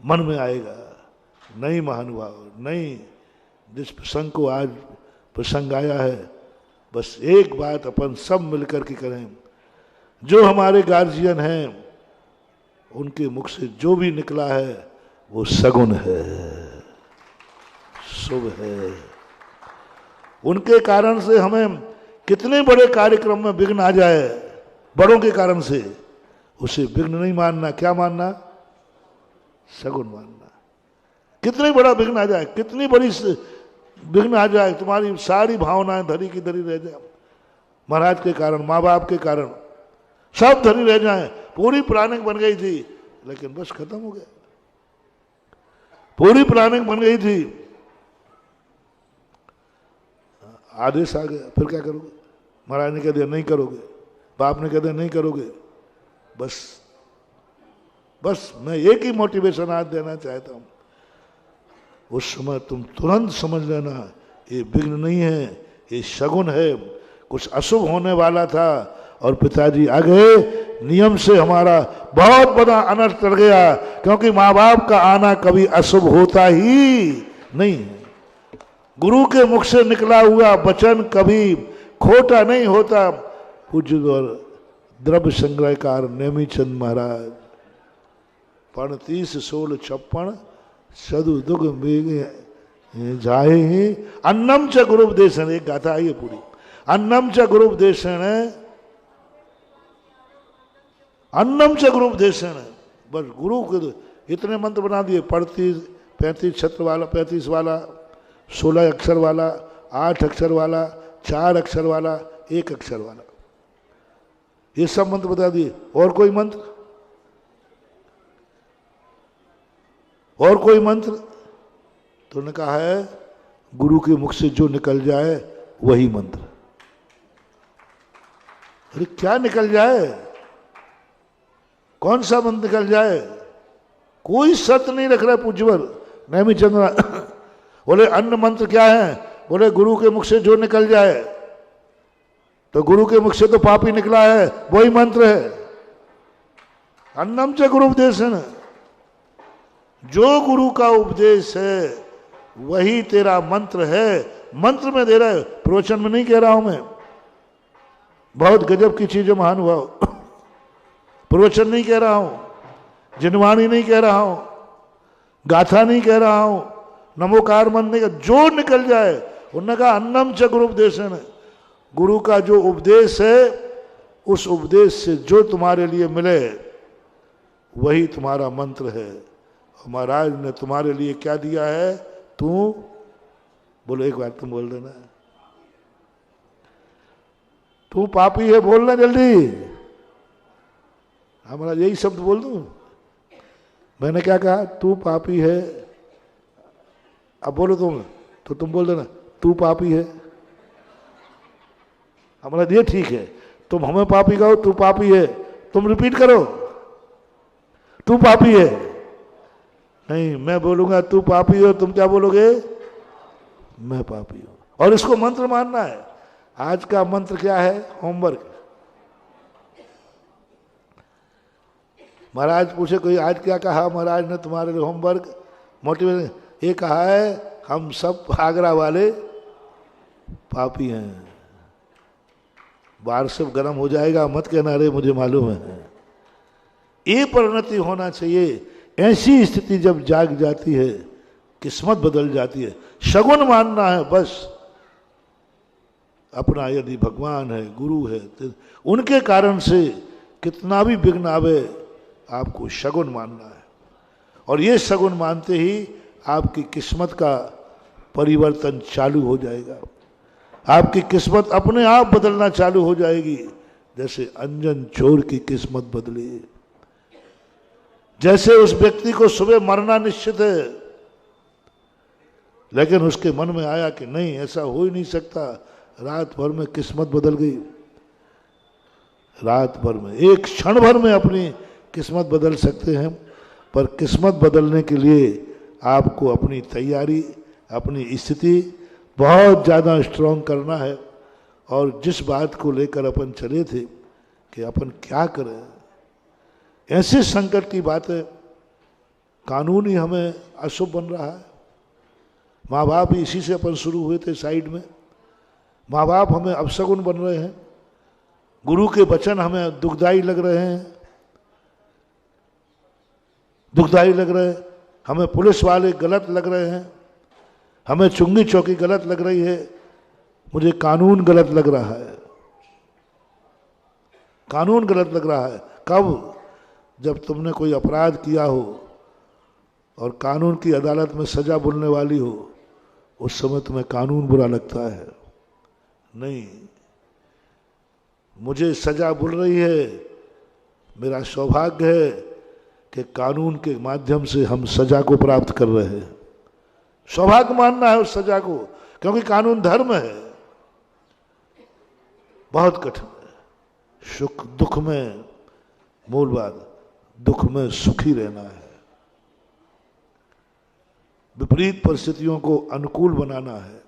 मन में आएगा नहीं महानुभाव, नहीं। जिस प्रसंग को आज प्रसंग आया है, बस एक बात अपन सब मिलकर के करें, जो हमारे गार्जियन हैं उनके मुख से जो भी निकला है वो सगुन है, शुभ है। उनके कारण से हमें कितने बड़े कार्यक्रम में विघ्न आ जाए, बड़ों के कारण से, उसे विघ्न नहीं मानना, क्या मानना, सगुन मानना। कितने बड़ा विघ्न आ जाए, कितनी बड़ी विघ्न आ जाए, तुम्हारी सारी भावनाएं धरी की धरी रह जाए, महाराज के कारण, माँ बाप के कारण सब धरी रह जाए। पूरी प्लानिंग बन गई थी लेकिन बस खत्म हो गया, पूरी प्लानिंग बन गई थी, आदेश आ गया, फिर क्या करोगे। महाराज ने कह दिया नहीं करोगे, बाप ने कह दिया नहीं करोगे, बस मैं एक ही मोटिवेशन आज देना चाहता हूं, उस समय तुम तुरंत समझ लेना ये विघ्न नहीं है, ये शगुन है, कुछ अशुभ होने वाला था और पिताजी आ गए, नियम से हमारा बहुत बड़ा अनर्थ कर गया, क्योंकि माँ बाप का आना कभी अशुभ होता ही नहीं है। गुरु के मुख से निकला हुआ वचन कभी खोटा नहीं होता। पूज्य द्रव्य संग्रहकार नेमीचंद महाराज 35 16 56 सदु दुग जाए ही अन्नम च गुरुपदेशन, एक गाथा आई है पूरी, अन्नम च गुरुपदेशन, अन्नम च गुरुपदेशन, बस गुरु के इतने मंत्र बना दिए, 35 छत्र वाला, 35 वाला, 16 अक्षर वाला, 8 अक्षर वाला, 4 अक्षर वाला, 1 अक्षर वाला, ये सब मंत्र बता दिए। और कोई मंत्र, और कोई मंत्र तो ने कहा है गुरु के मुख से जो निकल जाए वही मंत्र। अरे क्या निकल जाए, कौन सा मंत्र निकल जाए, कोई शर्त नहीं रख रहा पूज्यवर नेमीचंद। बोले अन्य मंत्र क्या है, बोले गुरु के मुख से जो निकल जाए, तो गुरु के मुख से तो पापी निकला है, वही मंत्र है, अन्नम च गुरु उपदेशन। जो गुरु का उपदेश है वही तेरा मंत्र है, मंत्र में दे रहा है, प्रवचन में नहीं कह रहा हूं मैं, बहुत गजब की चीज है महानुभाव, प्रवचन नहीं कह रहा हूं, जिनवाणी नहीं कह रहा हूं, गाथा नहीं कह रहा हूं, नमोकार मंत्र नहीं, जो निकल जाए। उन्होंने कहा अन्नम च गुरु उपदेशन, गुरु का जो उपदेश है उस उपदेश से जो तुम्हारे लिए मिले वही तुम्हारा मंत्र है। महाराज ने तुम्हारे लिए क्या दिया है, तू बोलो, एक बार तुम बोल देना, तू पापी है, बोलना जल्दी। हमारा यही शब्द बोल दूं, मैंने क्या कहा, तू पापी है, अब बोलो तुम, तो तुम बोल देना तू पापी है, हमारा ये ठीक है। तुम हमें पापी कहो, तू पापी है, तुम रिपीट करो तू पापी है। नहीं, मैं बोलूंगा तू पापी हो, तुम क्या बोलोगे? मैं पापी हूं। और इसको मंत्र मानना है। आज का मंत्र क्या है? होमवर्क। महाराज पूछे कोई आज क्या कहा महाराज ने तुम्हारे लिए होमवर्क मोटिवेशन? ये कहा है हम सब आगरा वाले पापी हैं। बाहर सब गर्म हो जाएगा, मत कहना रे मुझे मालूम है। ये परिणति होना चाहिए। ऐसी स्थिति जब जाग जाती है, किस्मत बदल जाती है। शगुन मानना है बस अपना। यदि भगवान है, गुरु है, तो उनके कारण से कितना भी विघ्न आवे, आपको शगुन मानना है। और ये शगुन मानते ही आपकी किस्मत का परिवर्तन चालू हो जाएगा। आपकी किस्मत अपने आप बदलना चालू हो जाएगी। जैसे अंजन चोर की किस्मत बदली, जैसे उस व्यक्ति को सुबह मरना निश्चित है, लेकिन उसके मन में आया कि नहीं ऐसा हो ही नहीं सकता। रात भर में किस्मत बदल गई। रात भर में, एक क्षण भर में अपनी किस्मत बदल सकते हैं। पर किस्मत बदलने के लिए आपको अपनी तैयारी, अपनी स्थिति बहुत ज़्यादा स्ट्रांग करना है। और जिस बात को लेकर अपन चले थे कि अपन क्या करें, ऐसे संकट की बात है। कानून ही हमें अशुभ बन रहा है। माँ बाप इसी से अपन शुरू हुए थे साइड में। माँ बाप हमें अपशगुन बन रहे हैं। गुरु के वचन हमें दुखदाई लग रहे हैं, दुखदाई लग रहे हैं। हमें पुलिस वाले गलत लग रहे हैं, हमें चुंगी चौकी गलत लग रही है, मुझे कानून गलत लग रहा है। कानून गलत लग रहा है कब? जब तुमने कोई अपराध किया हो और कानून की अदालत में सजा बोलने वाली हो, उस समय तुम्हें कानून बुरा लगता है। नहीं, मुझे सजा बोल रही है, मेरा सौभाग्य है कि कानून के माध्यम से हम सजा को प्राप्त कर रहे हैं। सौभाग्य मानना है उस सजा को, क्योंकि कानून धर्म है। बहुत कठिन है। सुख दुख में, मूल बात दुख में सुखी रहना है। विपरीत परिस्थितियों को अनुकूल बनाना है।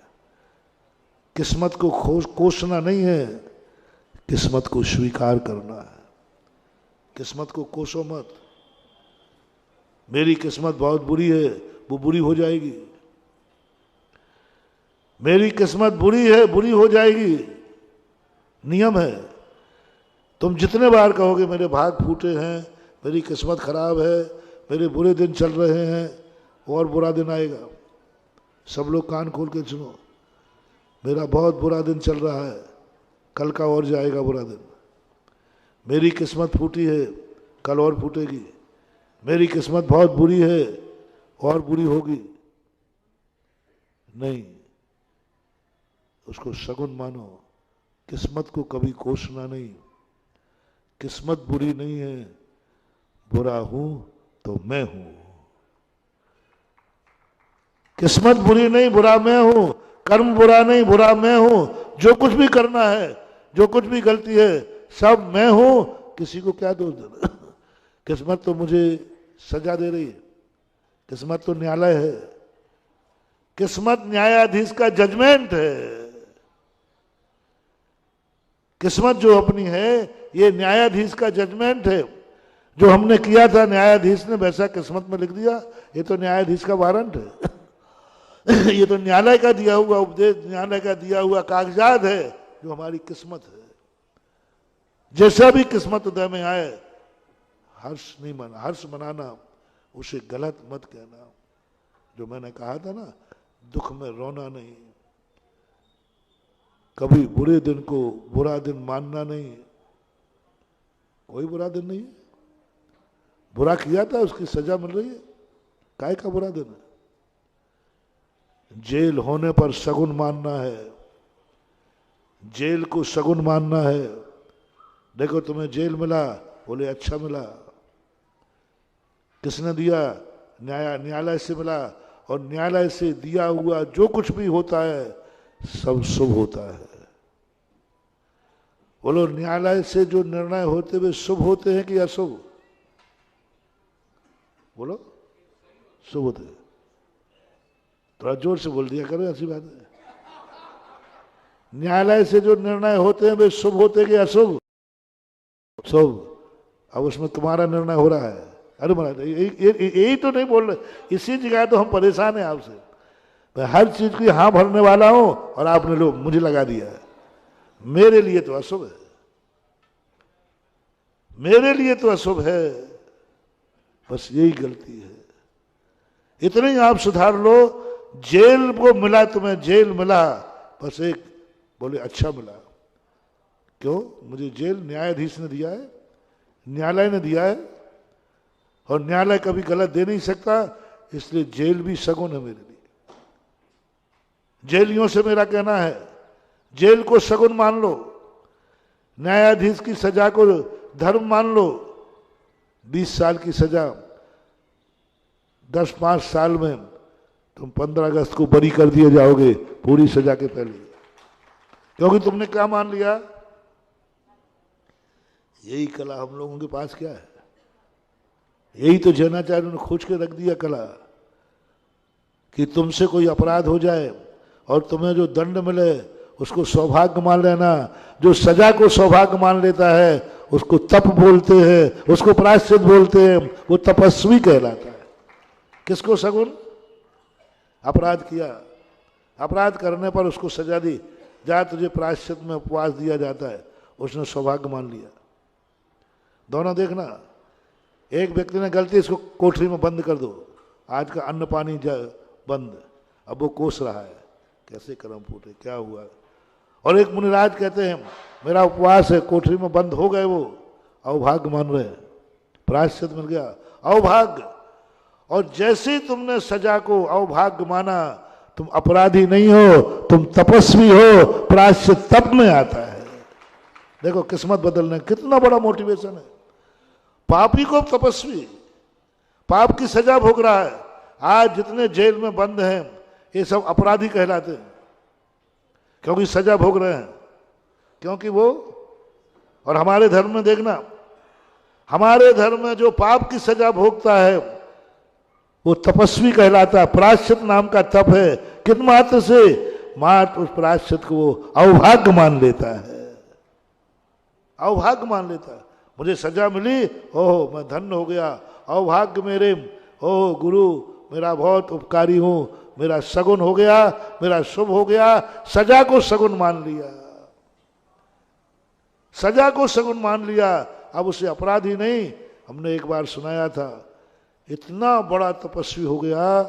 किस्मत को कोसना नहीं है, किस्मत को स्वीकार करना है। किस्मत को कोसो मत। मेरी किस्मत बहुत बुरी है, वो बुरी हो जाएगी। मेरी किस्मत बुरी है, बुरी हो जाएगी, नियम है। तुम जितने बार कहोगे मेरे भाग फूटे हैं, मेरी किस्मत खराब है, मेरे बुरे दिन चल रहे हैं, और बुरा दिन आएगा। सब लोग कान खोल के सुनो, मेरा बहुत बुरा दिन चल रहा है, कल का और जाएगा बुरा दिन। मेरी किस्मत फूटी है, कल और फूटेगी। मेरी किस्मत बहुत बुरी है, और बुरी होगी। नहीं, उसको शगुन मानो। किस्मत को कभी कोसना नहीं। किस्मत बुरी नहीं है, बुरा हूं तो मैं हूं। किस्मत बुरी नहीं, बुरा मैं हूं। कर्म बुरा नहीं, बुरा मैं हूं। जो कुछ भी करना है, जो कुछ भी गलती है, सब मैं हूं। किसी को क्या दोष देना? किस्मत तो मुझे सजा दे रही है। किस्मत तो न्यायालय है। किस्मत न्यायाधीश का जजमेंट है। किस्मत जो अपनी है, ये न्यायाधीश का जजमेंट है। जो हमने किया था, न्यायाधीश ने वैसा किस्मत में लिख दिया। ये तो न्यायाधीश का वारंट है। ये तो न्यायालय का दिया हुआ उपदेश, न्यायालय का दिया हुआ कागजात है, जो हमारी किस्मत है। जैसा भी किस्मत उदय में आए, हर्ष नहीं मना, हर्ष मनाना, उसे गलत मत कहना। जो मैंने कहा था ना, दुख में रोना नहीं, कभी बुरे दिन को बुरा दिन मानना नहीं। कोई बुरा दिन नहीं है। बुरा किया था, उसकी सजा मिल रही है। काय का बुरा दिन है? जेल होने पर शगुन मानना है। जेल को शगुन मानना है। देखो तुम्हें जेल मिला, बोले अच्छा मिला। किसने दिया? न्यायालय से मिला। और न्यायालय से दिया हुआ जो कुछ भी होता है सब शुभ होता है। बोलो, न्यायालय से जो निर्णय होते वे शुभ होते हैं कि अशुभ? बोलो, शुभ होते हैं। थोड़ा जोर से बोल दिया करो, ऐसी बात है। न्यायालय से जो निर्णय होते हैं वे शुभ होते हैं कि अशुभ? शुभ। अब उसमें तुम्हारा निर्णय हो रहा है। अरे महाराज, यही तो नहीं बोल रहे, इसी जगह तो हम परेशान हैं आपसे। मैं हर चीज की हाँ भरने वाला हूं और आपने लोग मुझे लगा दिया है। मेरे लिए तो अशुभ है, मेरे लिए तो अशुभ है। बस यही गलती है, इतने ही आप सुधार लो। जेल को मिला तुम्हें, जेल मिला, बस एक बोले अच्छा मिला। क्यों? मुझे जेल न्यायाधीश ने दिया है, न्यायालय ने दिया है, और न्यायालय कभी गलत दे नहीं सकता, इसलिए जेल भी सगुन है मेरे लिए। जेलियों से मेरा कहना है, जेल को सगुन मान लो, न्यायाधीश की सजा को धर्म मान लो। 20 साल की सजा 10-5 साल में तुम 15 अगस्त को बरी कर दिए जाओगे पूरी सजा के पहले, क्योंकि तुमने क्या मान लिया? यही कला हम लोगों के पास क्या है? यही तो जैनाचार्यों ने खोज के रख दिया कला, कि तुमसे कोई अपराध हो जाए और तुम्हें जो दंड मिले उसको सौभाग्य मान लेना। जो सजा को सौभाग्य मान लेता है उसको तप बोलते हैं, उसको प्रायश्चित बोलते हैं, वो तपस्वी कहलाता है। किसको सगुन? अपराध किया, अपराध करने पर उसको सजा दी, जा तुझे प्रायश्चित में उपवास दिया जाता है, उसने सौभाग्य मान लिया। दोनों देखना, एक व्यक्ति ने गलती, इसको कोठरी में बंद कर दो, आज का अन्न पानी बंद, अब वो कोस रहा है, कैसे कर्म फूटे, क्या हुआ। और एक मुनिराज कहते हैं मेरा उपवास है, कोठरी में बंद हो गए, वो अवभाग्य मान रहे हैं, प्रायश्चित मिल गया, अवभाग्य। और जैसे ही तुमने सजा को अवभाग्य माना, तुम अपराधी नहीं हो, तुम तपस्वी हो, प्रायश्चित तप में आता है। देखो किस्मत बदलने कितना बड़ा मोटिवेशन है। पापी को तपस्वी, पाप की सजा भोग रहा है। आज जितने जेल में बंद हैं ये सब अपराधी कहलाते हैं, क्योंकि सजा भोग रहे हैं, क्योंकि वो। और हमारे धर्म में देखना, हमारे धर्म में जो पाप की सजा भोगता है वो तपस्वी कहलाता है। प्रायश्चित नाम का तप है, कित मात्र से, मात्र उस प्रायश्चित को वो अवभाग्य मान लेता है, अवभाग्य मान लेता है। मुझे सजा मिली, ओह मैं धन्य हो गया, अवभाग्य मेरे, ओह गुरु मेरा बहुत उपकारी हूं, मेरा सगुन हो गया, मेरा शुभ हो गया। सजा को सगुन मान लिया, सजा को सगुन मान लिया, अब उसे अपराधी नहीं। हमने एक बार सुनाया था, इतना बड़ा तपस्वी हो गया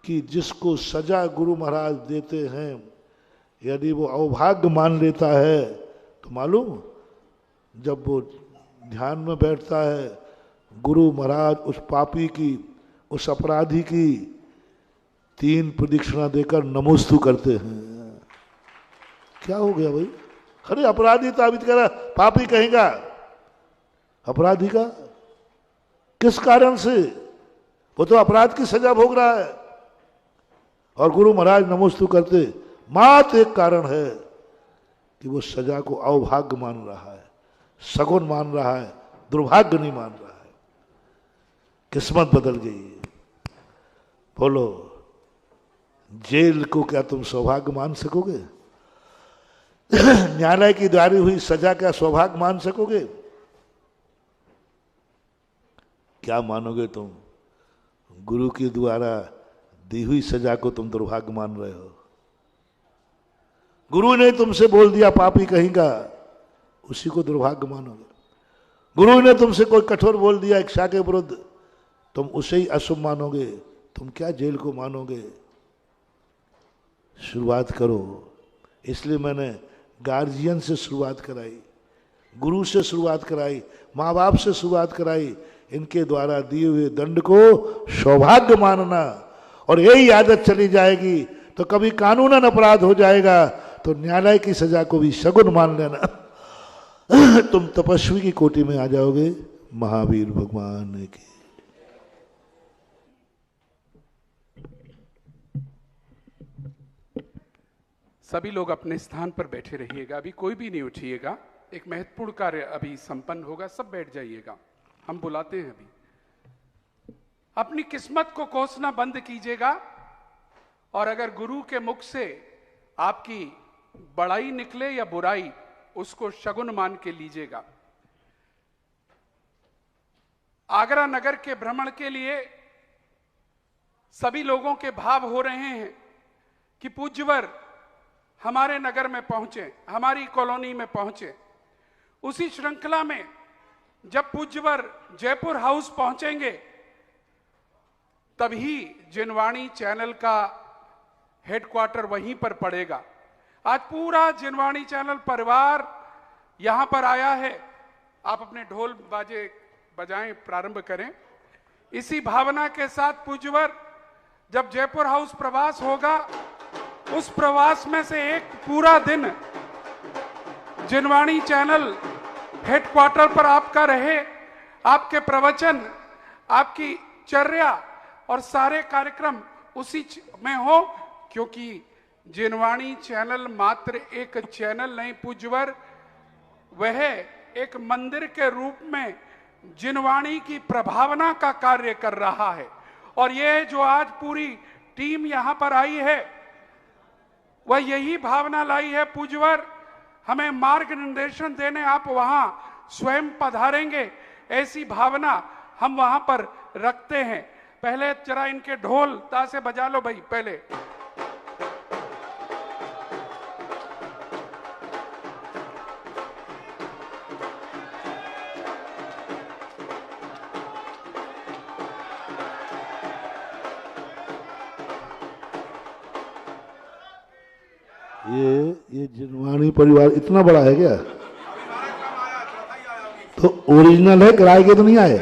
कि जिसको सजा गुरु महाराज देते हैं, यदि वो अवभाग्य मान लेता है तो मालूम, जब वो ध्यान में बैठता है, गुरु महाराज उस पापी की, उस अपराधी की 3 प्रदक्षिणा देकर नमोस्तु करते हैं। क्या हो गया भाई? अरे अपराधी ताबित करा, पापी कहेगा अपराधी का, किस कारण से? वो तो अपराध की सजा भोग रहा है, और गुरु महाराज नमोस्तु करते, मात्र एक कारण है कि वो सजा को अवभाग्य मान रहा है, सगुन मान रहा है, दुर्भाग्य नहीं मान रहा है। किस्मत बदल गई। बोलो, जेल को क्या तुम सौभाग्य मान सकोगे? न्यायालय की जारी हुई सजा क्या सौभाग्य मान सकोगे? क्या मानोगे तुम? गुरु के द्वारा दी हुई सजा को तुम दुर्भाग्य मान रहे हो। गुरु ने तुमसे बोल दिया पापी कहेगा, उसी को दुर्भाग्य मानोगे। गुरु ने तुमसे कोई कठोर बोल दिया इच्छा के विरुद्ध, तुम उसे ही अशुभ मानोगे, तुम क्या जेल को मानोगे? शुरुआत करो। इसलिए मैंने गार्जियन से शुरुआत कराई, गुरु से शुरुआत कराई, माँ बाप से शुरुआत कराई। इनके द्वारा दिए हुए दंड को सौभाग्य मानना, और यही आदत चली जाएगी तो कभी कानूनन अपराध हो जाएगा तो न्यायालय की सजा को भी सगुन मान लेना। तुम तपस्वी की कोटि में आ जाओगे। महावीर भगवान की सभी लोग अपने स्थान पर बैठे रहिएगा, अभी कोई भी नहीं उठिएगा। एक महत्वपूर्ण कार्य अभी संपन्न होगा, सब बैठ जाइएगा, हम बुलाते हैं अभी। अपनी किस्मत को कोसना बंद कीजिएगा, और अगर गुरु के मुख से आपकी बड़ाई निकले या बुराई, उसको शगुन मान के लीजिएगा। आगरा नगर के भ्रमण के लिए सभी लोगों के भाव हो रहे हैं कि पूज्यवर हमारे नगर में पहुंचे, हमारी कॉलोनी में पहुंचे। उसी श्रृंखला में जब पूज्यवर जयपुर हाउस पहुंचेंगे, तभी जिनवाणी चैनल का हेडक्वार्टर वहीं पर पड़ेगा। आज पूरा जिनवाणी चैनल परिवार यहां पर आया है। आप अपने ढोल बाजे बजाएं, प्रारंभ करें। इसी भावना के साथ पूज्यवर जब जयपुर हाउस प्रवास होगा, उस प्रवास में से एक पूरा दिन जिनवाणी चैनल हेडक्वार्टर पर आपका रहे। आपके प्रवचन, आपकी चर्या और सारे कार्यक्रम उसी में हो, क्योंकि जिनवाणी चैनल मात्र एक चैनल नहीं पूज्यवर, वह एक मंदिर के रूप में जिनवाणी की प्रभावना का कार्य कर रहा है। और यह जो आज पूरी टीम यहां पर आई है, वह यही भावना लाई है। पूज्यवर हमें मार्ग निर्देशन देने आप वहां स्वयं पधारेंगे, ऐसी भावना हम वहां पर रखते हैं। पहले जरा इनके ढोल तासे बजा लो भाई पहले। ये जिनवाणी परिवार इतना बड़ा है क्या? तो ओरिजिनल है, किराए के तो नहीं आए?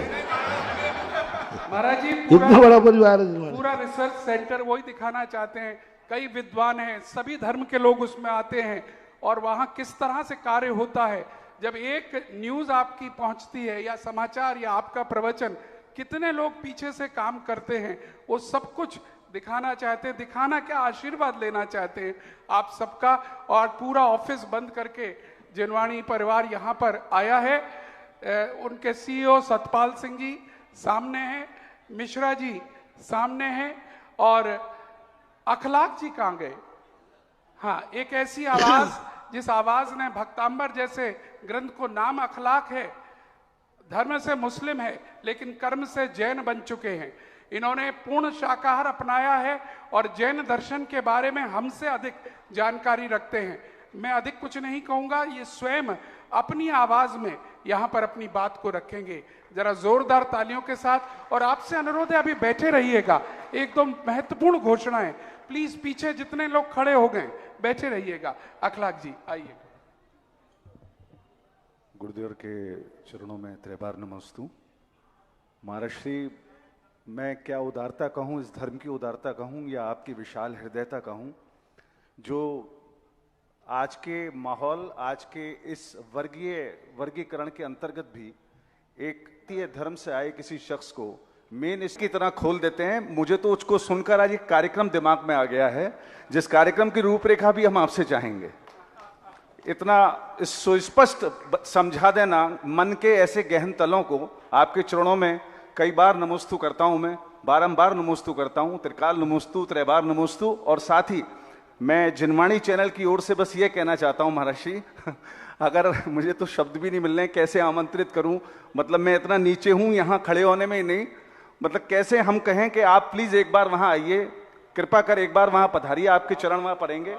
महाराज जी इतना बड़ा परिवार है। पूरा रिसर्च सेंटर वही दिखाना चाहते हैं। कई विद्वान हैं, सभी धर्म के लोग उसमें आते हैं, और वहां किस तरह से कार्य होता है। जब एक न्यूज आपकी पहुंचती है या समाचार या आपका प्रवचन, कितने लोग पीछे से काम करते हैं, वो सब कुछ दिखाना चाहते हैं। दिखाना क्या, आशीर्वाद लेना चाहते हैं आप सबका। और पूरा ऑफिस बंद करके जिनवाणी परिवार यहां पर आया है। उनके सीईओ सतपाल सिंह जी सामने हैं, मिश्रा जी सामने हैं, और अखलाक जी कहां गए? हाँ, एक ऐसी आवाज जिस आवाज ने भक्तांबर जैसे ग्रंथ को, नाम अखलाक है, धर्म से मुस्लिम है लेकिन कर्म से जैन बन चुके हैं। इन्होंने पूर्ण शाकाहार अपनाया है और जैन दर्शन के बारे में हमसे अधिक जानकारी रखते हैं। मैं अधिक कुछ नहीं कहूंगा, ये स्वयं अपनी आवाज में यहां पर अपनी बात को रखेंगे। जरा जोरदार तालियों के साथ। और आपसे अनुरोध है, अभी बैठे रहिएगा। एक दो महत्वपूर्ण घोषणाएं, प्लीज पीछे जितने लोग खड़े हो गए बैठे रहिएगा। अखलाक जी आइए। गुरुदेव के चरणों में त्रैबार नमस्तु। महर्षि, मैं क्या उदारता कहूँ, इस धर्म की उदारता कहूँ या आपकी विशाल हृदयता कहूँ, जो आज के माहौल, आज के इस वर्गीकरण के अंतर्गत भी एक धर्म से आए किसी शख्स को मेन इसकी तरह खोल देते हैं। मुझे तो उसको सुनकर आज एक कार्यक्रम दिमाग में आ गया है, जिस कार्यक्रम की रूपरेखा भी हम आपसे चाहेंगे। इतना सुस्पष्ट समझा देना मन के ऐसे गहन तलों को। आपके चरणों में कई बार नमोस्तु करता हूं, मैं बारंबार नमोस्तु करता हूं, त्रिकाल नमोस्तु, त्रैबार नमोस्तु। और साथ ही मैं जिनवाणी चैनल की ओर से बस ये कहना चाहता हूं महर्षि, अगर मुझे तो शब्द भी नहीं मिल रहे, कैसे आमंत्रित करूं। मतलब मैं इतना नीचे हूं यहां खड़े होने में ही नहीं, मतलब कैसे हम कहें कि आप प्लीज एक बार वहां आइए, कृपा कर एक बार वहां पधारिए, आपके चरण वहां पड़ेंगे।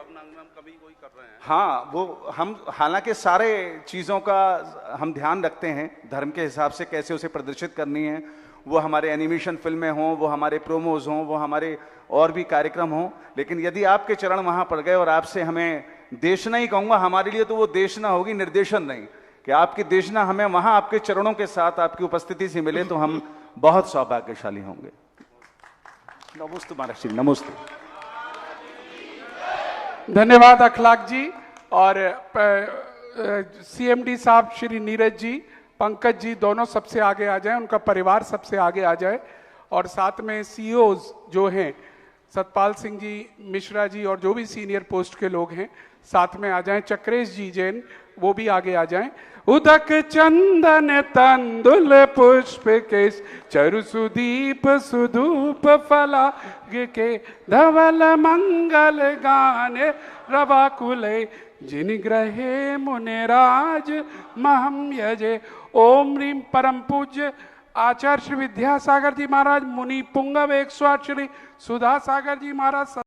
हाँ, वो हम हालांकि सारे चीज़ों का हम ध्यान रखते हैं, धर्म के हिसाब से कैसे उसे प्रदर्शित करनी है। वो हमारे एनिमेशन फिल्में हों, वो हमारे प्रोमोज हों, वो हमारे और भी कार्यक्रम हों, लेकिन यदि आपके चरण वहाँ पड़ गए और आपसे हमें देशना ही कहूँगा, हमारे लिए तो वो देशना होगी, निर्देशन नहीं, कि आपकी देशना हमें वहाँ आपके चरणों के साथ आपकी उपस्थिति से मिले तो हम बहुत सौभाग्यशाली होंगे। नमस्ते महर्षि, नमस्ते। धन्यवाद अखलाक जी। और सीएमडी साहब श्री नीरज जी, पंकज जी दोनों सबसे आगे आ जाएं, उनका परिवार सबसे आगे आ जाए। और साथ में सीईओज जो हैं सतपाल सिंह जी, मिश्रा जी और जो भी सीनियर पोस्ट के लोग हैं साथ में आ जाएं। चक्रेश जी जैन वो भी आगे आ जाएं। उदक चंदन तंदुल पुष्प केश चरु सुदीप सुधूप फलाग के धवल मंगल गाने रवाकुले जिन ग्रहे मुनिराज महम यजे। ओम ह्रीम परम पूज्य आचार्य श्री विद्यासागर जी महाराज, मुनि पुंगव 108 श्री सुधा सागर जी महाराज।